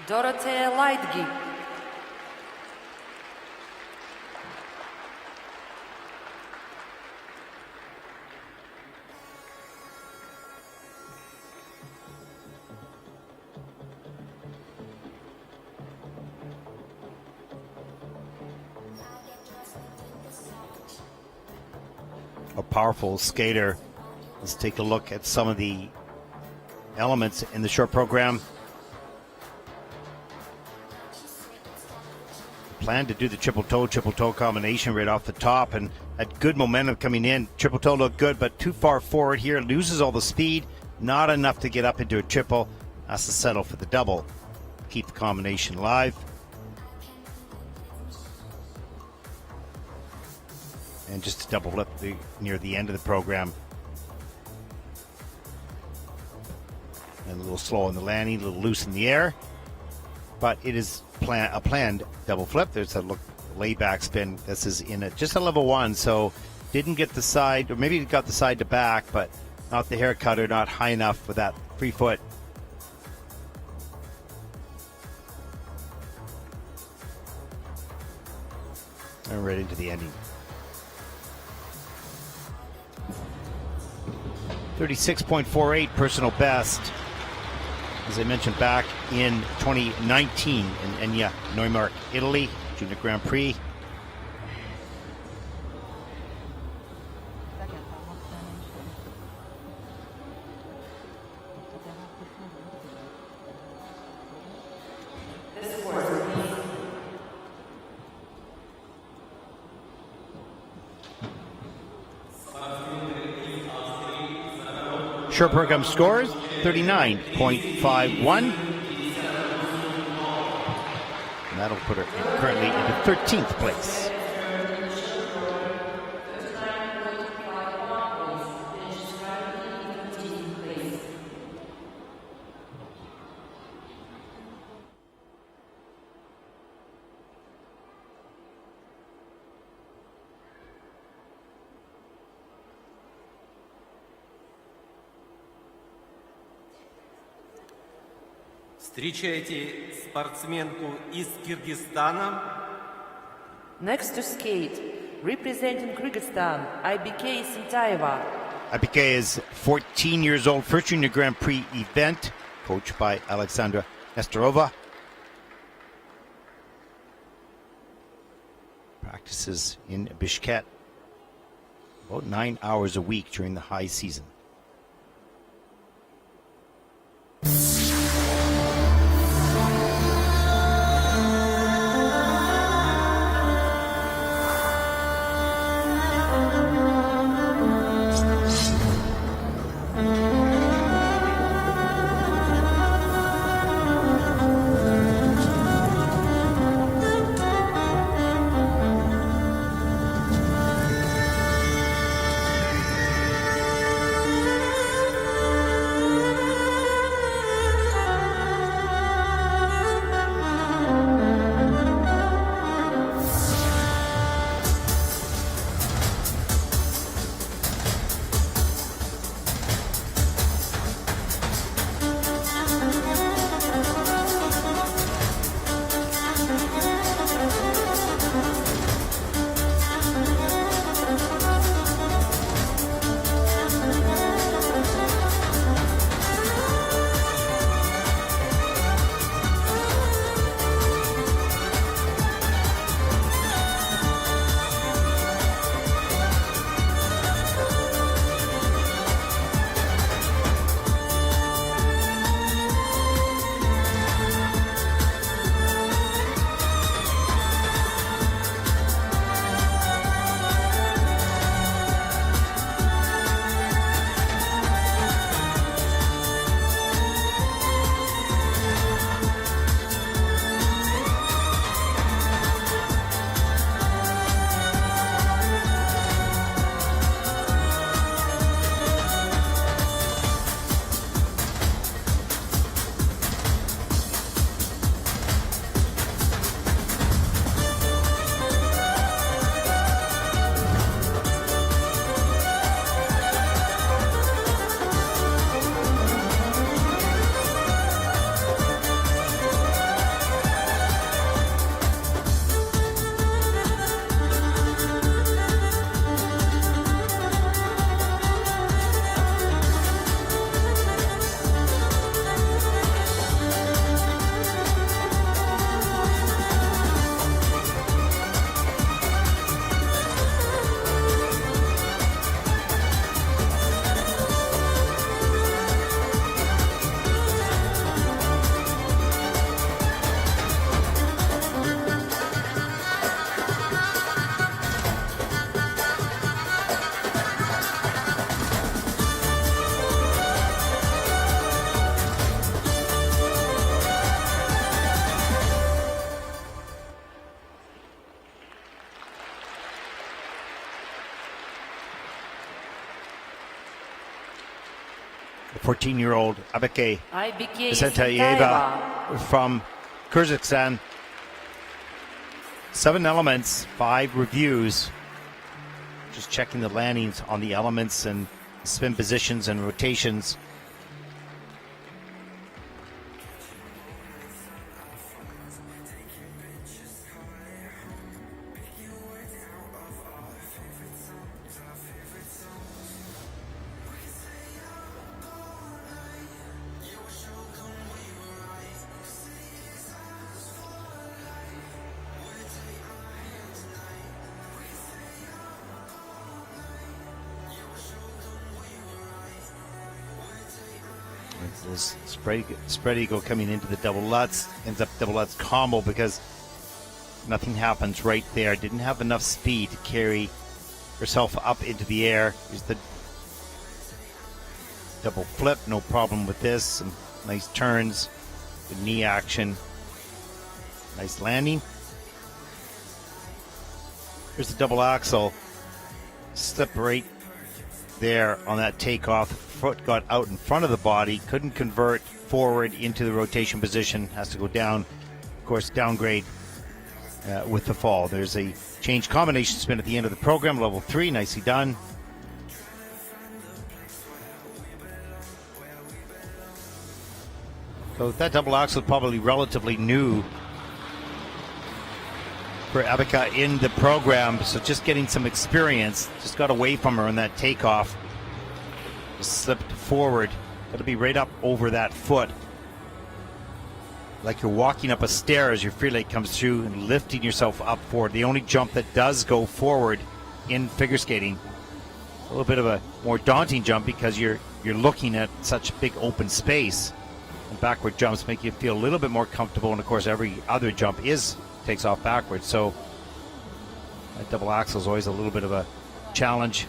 Dorotea LEITGEB. A powerful skater. Let's take a look at some of the elements in the short program. Planned to do the triple toe combination right off the top and had good momentum coming in. Triple toe looked good, but too far forward here. Loses all the speed. Not enough to get up into a triple. Has to settle for the double. Keep the combination alive. And just a double flip near the end of the program. And a little slow on the landing, a little loose in the air. But it is a planned double flip. There's a layback spin. This is in just a level 1, so didn't get the side, or maybe it got the side to back, but not the hair cutter, not high enough for that free foot. And right into the ending. 36.48 personal best. As I mentioned, back in 2019 in Enya, Neumark, Italy, Junior Grand Prix. Short program scores 39.51. And that'll put her currently into 13th place. Встречайте спортсменку из Кыргызстана. Next to skate, representing Kyrgyzstan, Aibike ESENTAEVA. Aibike is 14 years old, first Junior Grand Prix event, coached by Alexandra Nestorova. Practices in Bishkek about 9 hours a week during the high season. 14-year-old Aibike Aibike ESENTAEVA from Kyrgyzstan. 7 elements, 5 reviews. Just checking the landings on the elements and spin positions and rotations. This spread eagle coming into the double Lutz, ends up double Lutz combo because nothing happens right there. Didn't have enough speed to carry herself up into the air. Here's the double flip, no problem with this. Some nice turns, good knee action, nice landing. Here's the double axel, slip right there on that takeoff. Foot got out in front of the body, couldn't convert forward into the rotation position, has to go down, of course, downgrade with the fall. There's a change combination spin at the end of the program, level 3, nicely done. So that double axel is probably relatively new for Aibike in the program, so just getting some experience. Just got away from her on that takeoff. Just slipped forward. Got to be right up over that foot, like you're walking up a stair as your free leg comes through and lifting yourself up forward. The only jump that does go forward in figure skating. A little bit of a more daunting jump because you're looking at such big open space. And backward jumps make you feel a little bit more comfortable, and of course every other jump takes off backwards. So that double axel is always a little bit of a challenge.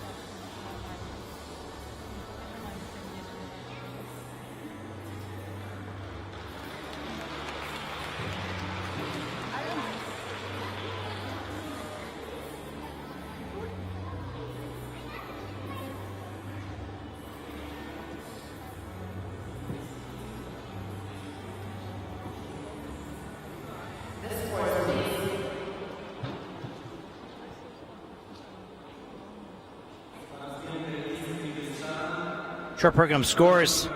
Short program scores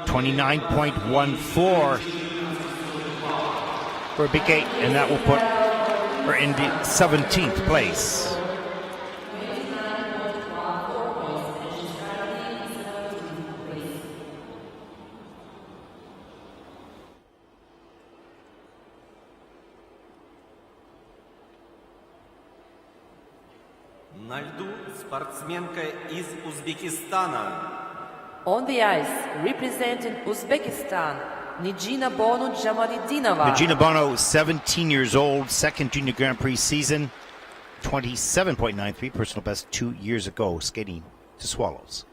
29.14 for Aibike, and that will put her in the 17th place. На льду спортсменка из Узбекистана. On the ice, representing Uzbekistan, Niginabonu JAMOLIDDINOVA. Niginabonu, 17 years old, second Junior Grand Prix season, 27.93, personal best 2 years ago, skating to Swallows.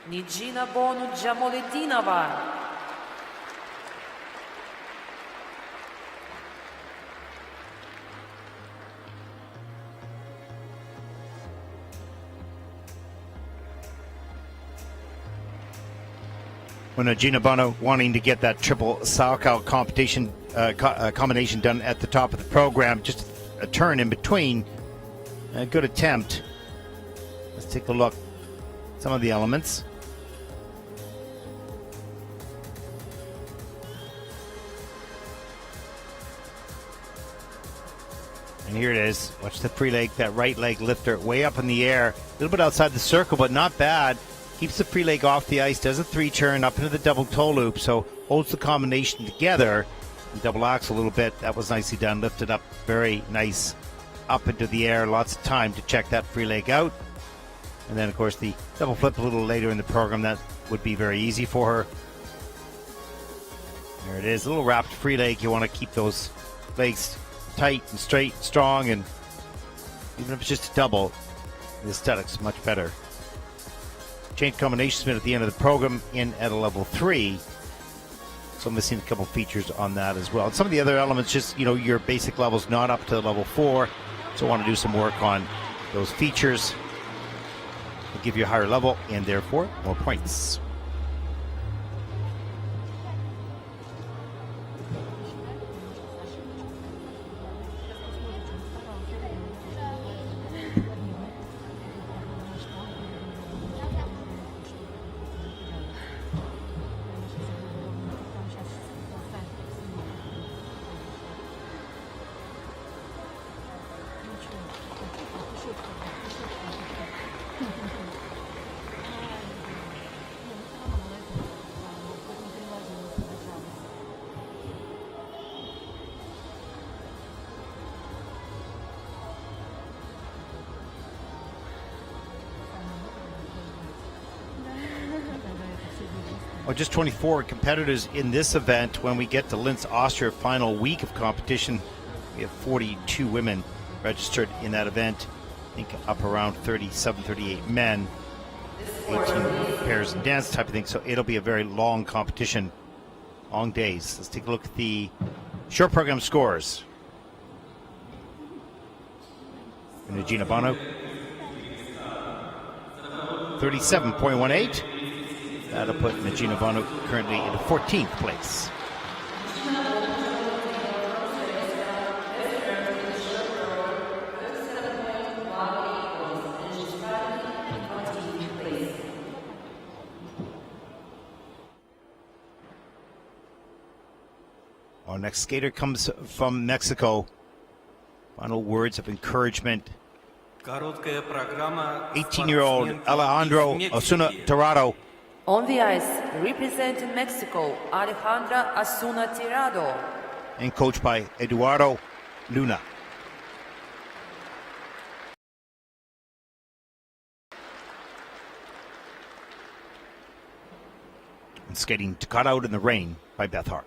Niginabonu JAMOLIDDINOVA When Niginabonu wanting to get that triple salchow competition combination done at the top of the program, just a turn in between. A good attempt. Let's take a look. Some of the elements. And here it is. Watch the free leg, that right leg lifter way up in the air. A little bit outside the circle, but not bad. Keeps the free leg off the ice, does a 3-turn up into the double toe loop, so holds the combination together. And double axe a little bit. That was nicely done. Lifted up, very nice. Up into the air, lots of time to check that free leg out. And then, of course, the double flip a little later in the program. That would be very easy for her. There it is, a little wrapped free leg. You want to keep those legs tight and straight, strong, and even if it's just a double, the aesthetics much better. Change combination spin at the end of the program in at a level 3. So I'm missing a couple features on that as well. And some of the other elements, just, you know, your basic levels not up to level 4. So I want to do some work on those features. It'll give you a higher level and therefore more points. Well, just 24 competitors in this event. When we get to Linz, Austria, final week of competition, we have 42 women registered in that event. I think up around 37, 38 men, 18 pairs and dance type of thing. So it'll be a very long competition, long days. Let's take a look at the short program scores. Niginabonu, 37.18. That'll put Niginabonu currently in 14th place. Our next skater comes from Mexico. Final words of encouragement. 18-year-old Alejandra OSUNA TIRADO. On the ice, representing Mexico, Alejandra OSUNA TIRADO. And coached by Eduardo Luna. And skating to Cut Out in the Rain by Beth Hart.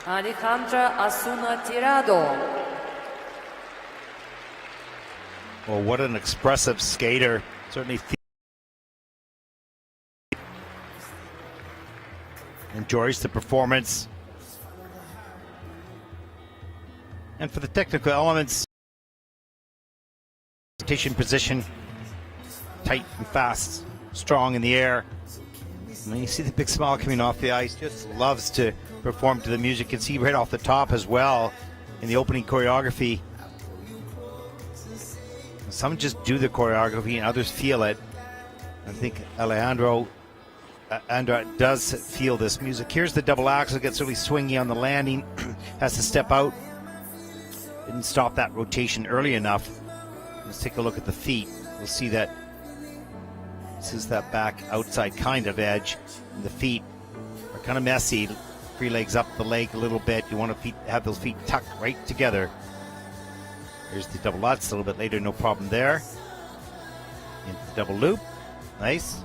Alejandra OSUNA TIRADO. Well, what an expressive skater. Certainly enjoys the performance. And for the technical elements, rotation position, tight and fast, strong in the air. And then you see the big smile coming off the ice, just loves to perform to the music. You can see right off the top as well in the opening choreography. Some just do the choreography and others feel it. I think Alejandra does feel this music. Here's the double axel, gets really swingy on the landing, has to step out. Didn't stop that rotation early enough. Let's take a look at the feet. We'll see that this is that back outside kind of edge. And the feet are kind of messy. 3 legs up the leg a little bit. You want to have those feet tucked right together. Here's the double lutz a little bit later, no problem there. Into the double loop. Nice.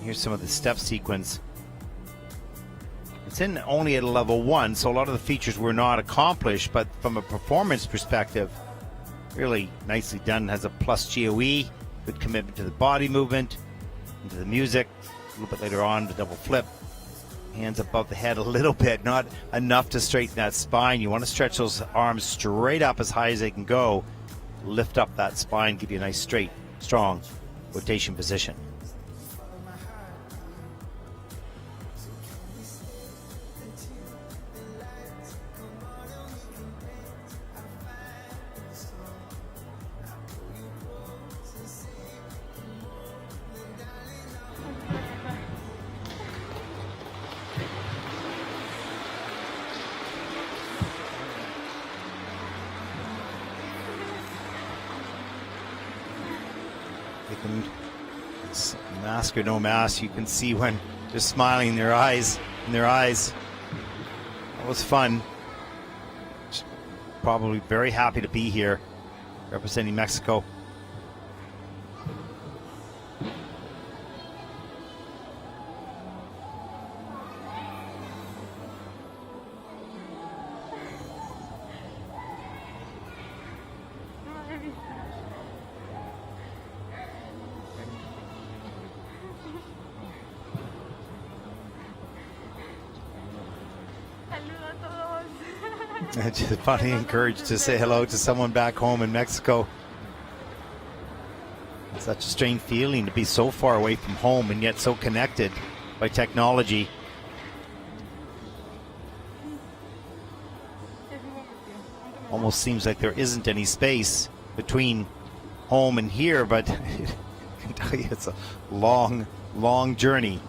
Here's some of the step sequence. It's in only at a level 1, so a lot of the features were not accomplished, but from a performance perspective, really nicely done. Has a plus GOE, good commitment to the body movement, into the music. A little bit later on, the double flip. Hands above the head a little bit, not enough to straighten that spine. You want to stretch those arms straight up as high as they can go. Lift up that spine, give you a nice straight, strong rotation position. Mask or no mask, you can see when they're smiling in their eyes. That was fun. Probably very happy to be here representing Mexico. Just finally encouraged to say hello to someone back home in Mexico. It's such a strange feeling to be so far away from home and yet so connected by technology. Almost seems like there isn't any space between home and here, but I can tell you it's a long, long journey.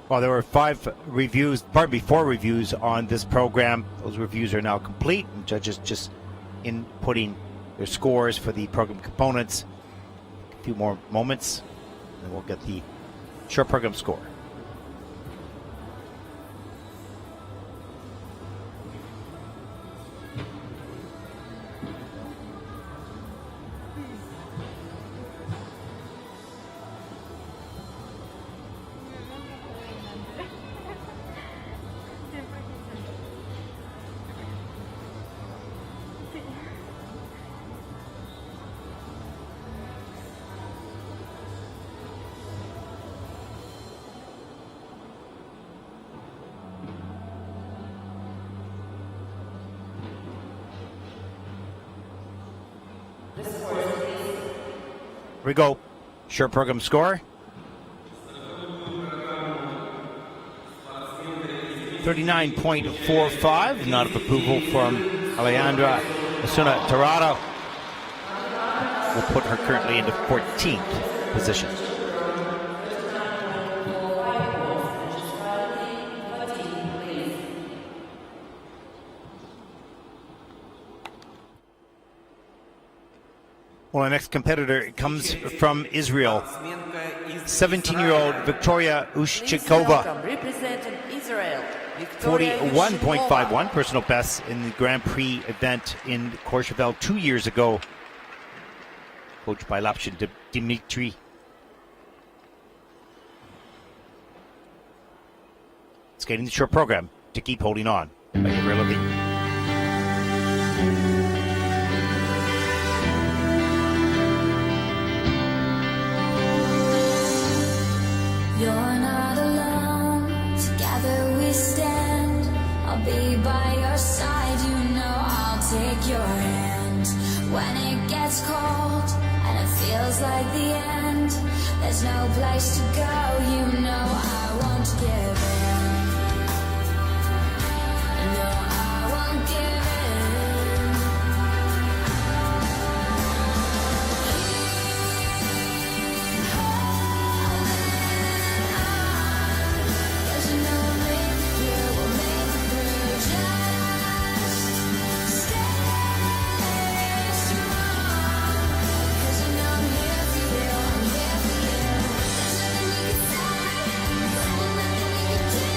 Well, there were 4 reviews on this program. Those reviews are now complete, and judges just inputting their scores for the program components. A few more moments, and we'll get the short program score. Here we go. Short program score. 39.45. Not of approval from Alejandra OSUNA TIRADO. Will put her currently into 14th position. Well, our next competitor comes from Israel. из 17-year-old Израиля. Viktoriia Please IUSHCHENKOVA, welcome, representing Israel, Viktoriia 41.51 IUSHCHENKOVA. personal best in the Grand Prix event in Courchevel 2 years ago. Coached by Lapshin Dimitri. Skating the short program to keep holding on by Gabriel Levy. You're not alone, together we stand. I'll be by your side, you know I'll take your hand. When it gets cold and it feels like the end, there's no place to go, you know I won't give in. No, I won't give in. Cause you know we'll make it through, we'll make it through. Just stay strong. Cause you know I'm here for you, I'm here for you. There's nothing you can say, there's nothing you can do.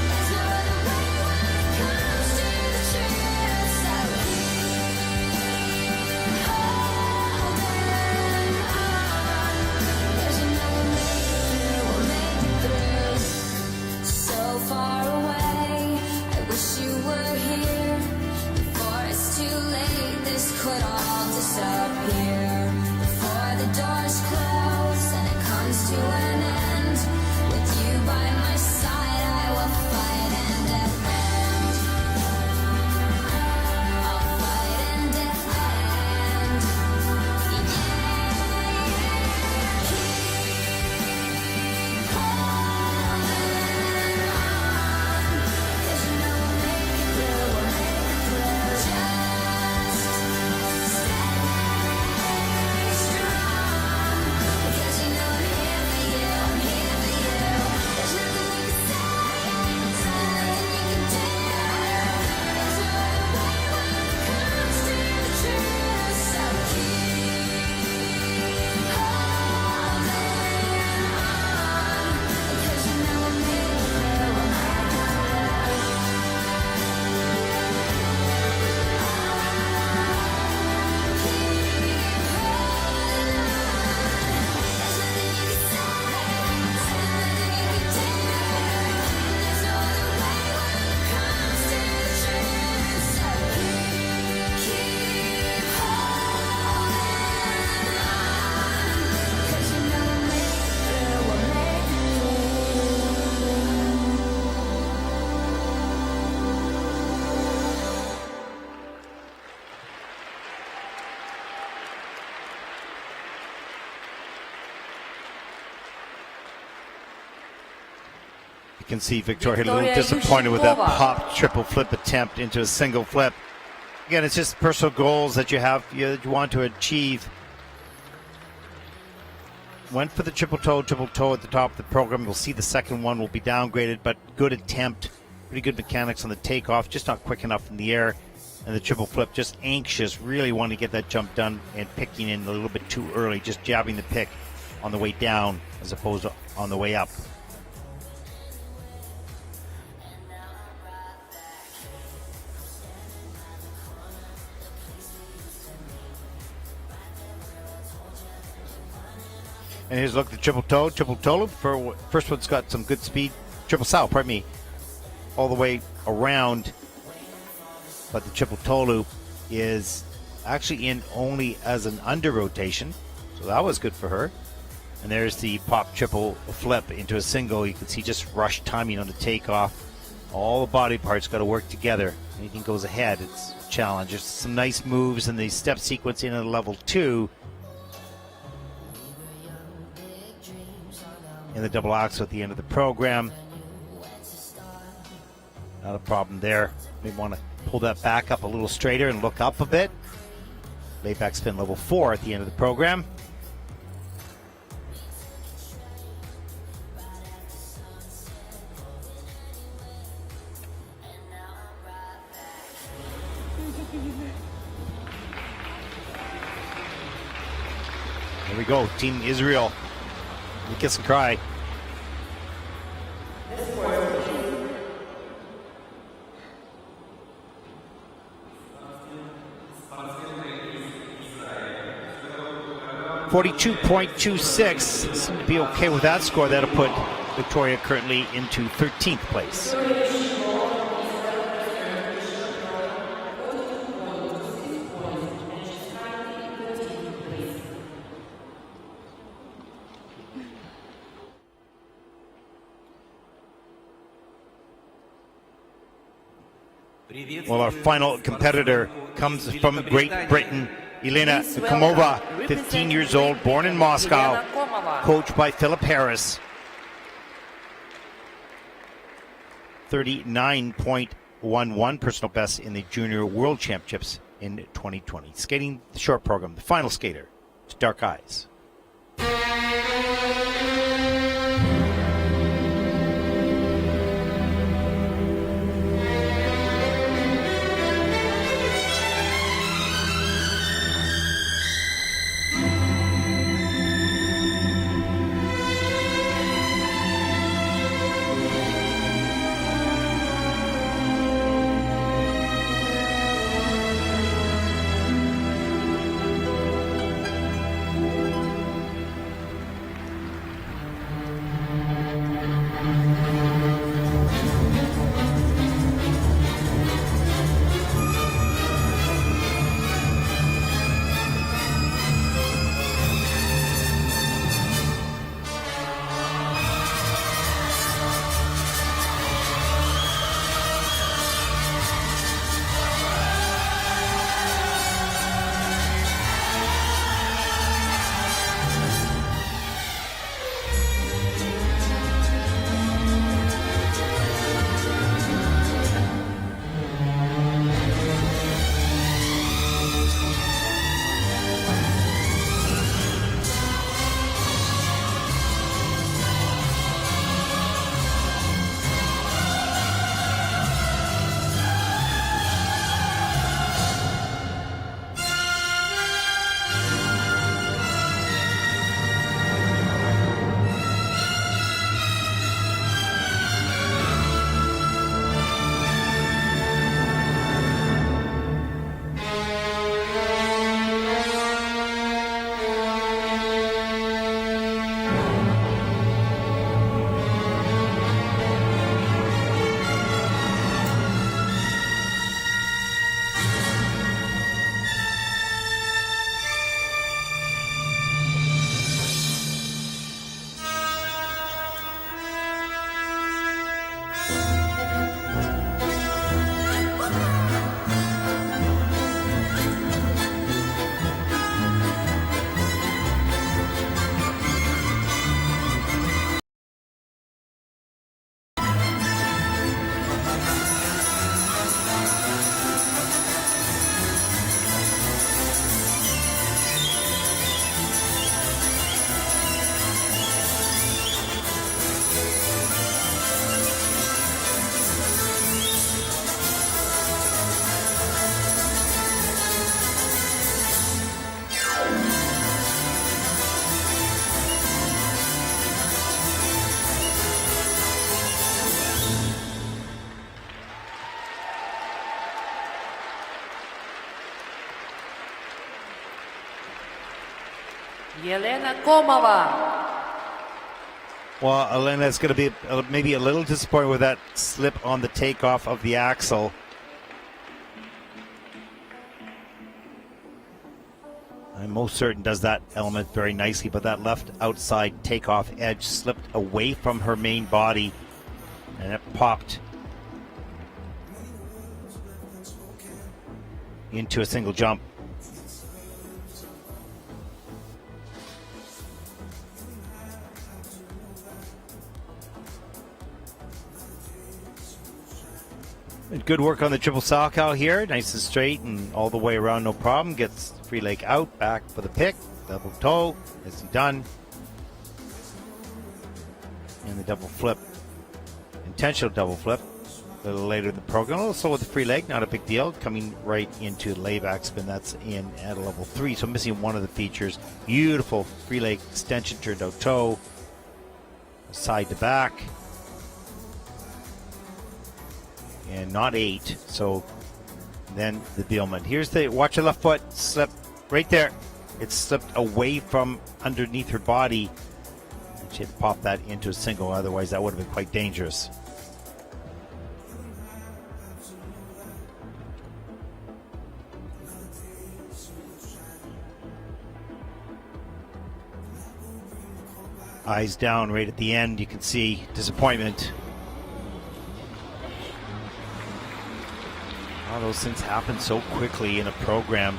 There's no other way when it comes to the truth. So keep holding on. Cause you know we'll make it through, we'll make it through. So far away, I wish you were here. Before it's too late, this could all disappear. Before the doors close and it comes to an end, with you by my side, I will fight and defend. I'll fight and defend. Yeah. Keep holding on. Cause you know we'll make it through, we'll make it through. Just stay strong. Because you know I'm here for you, I'm here for you. There's nothing you can say, there's nothing you can do. There's no other way when it comes to the truth. So keep holding on. Because you know we'll make it through, we'll make it through. You can see Viktoriia a little disappointed with that pop triple flip attempt into a single flip. Again, it's just personal goals that you have, you want to achieve. Went for the triple toe at the top of the program. We'll see the second one will be downgraded, but good attempt. Pretty good mechanics on the takeoff, just not quick enough in the air. And the triple flip, just anxious, really wanting to get that jump done and picking in a little bit too early, just jabbing the pick on the way down as opposed to on the way up. And here's a look at the triple toe loop. First one's got some good speed. Triple sow, pardon me, all the way around. But the triple toe loop is actually in only as an under rotation. So that was good for her. And there's the pop triple flip into a single. You can see just rush timing on the takeoff. All the body parts got to work together. Anything goes ahead, it's a challenge. There's some nice moves in the step sequence in at level 2. In the double axel at the end of the program. Not a problem there. Maybe want to pull that back up a little straighter and look up a bit. Laid back spin level 4 at the end of the program. Here we go, Team Israel You kiss and cry. .26 seem to be okay with that score. That'll put Viktoriia currently into 13th place. Well, our final competitor comes from Great Britain. Elena Komova, 15 years old, born in Moscow, coached by Philip Harris. 39.11 personal best in the Junior World Championships in 2020. Skating the short program, the final skater, Dark Eyes. Elena Komova. Well, Elena's going to be maybe a little disappointed with that slip on the takeoff of the axle. I'm most certain does that element very nicely, but that left outside takeoff edge slipped away from her main body and it popped into a single jump. Good work on the triple salchow here, nice and straight and all the way around, no problem. Gets free leg out, back for the pick, double toe, nicely done. And the double flip, intentional double flip, a little later in the program. Also with the free leg, not a big deal, coming right into layback spin. That's in at a level 3, so missing one of the features. Beautiful free leg extension, turned out toe, side to back. And not 8. So then the Bielman. Here's the, watch her left foot slip right there. It slipped away from underneath her body. And she had to pop that into a single, otherwise that would have been quite dangerous. Eyes down right at the end. You can see disappointment. All those things happen so quickly in a program.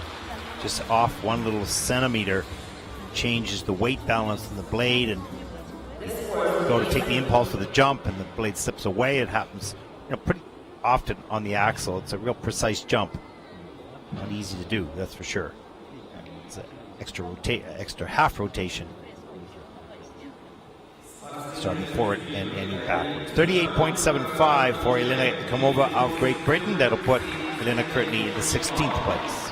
Just off 1 little centimeter changes the weight balance on the blade, and you go to take the impulse for the jump and the blade slips away. It happens, you know, pretty often on the axle. It's a real precise jump. Not easy to do, that's for sure. It's an extra half rotation. Starting forward and ending backwards. 38.75 for Elena Komova of Great Britain. That'll put Elena Courtney in the 16th place.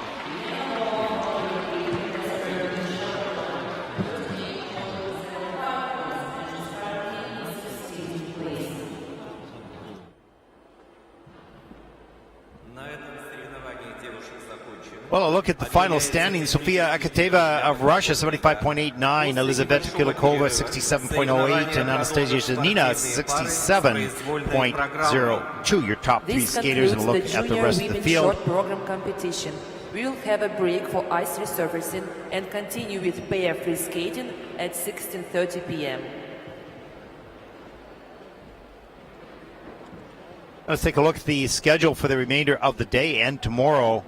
Well, a look at the final standings. Sofia AKATEVA of Russia, 75.89. Elizaveta KULIKOVA, 67.08. And Anastasia ZININA, 67.02. Your top 3 skaters, and a look at the rest of the field. Short program competition. We will have a break for ice resurfacing and continue with pair free skating at 16:30 p.m. Let's take a look at the schedule for the remainder of the day and tomorrow.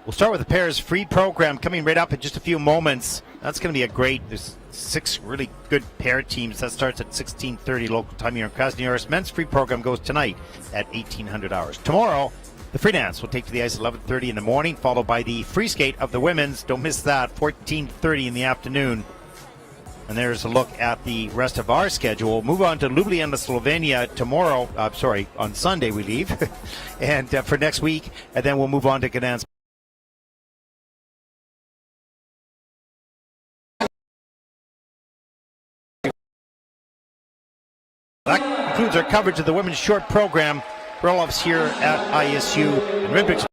We'll start with the pairs free program coming right up in just a few moments. That's going to be a great, there's 6 really good pair teams. That starts at 16:30 local time here in Krasnoyarsk. Men's free program goes tonight at 1800 hours. Tomorrow, the free dance will take to the ice at 11:30 in the morning, followed by the free skate of the women's. Don't miss that, 14:30 in the afternoon. And there's a look at the rest of our schedule. Move on to Ljubljana, Slovenia tomorrow. On Sunday we leave. And for next week. And then we'll move on to Gdansk. That concludes our coverage of the women's short program. We're all here at ISU and Olympics.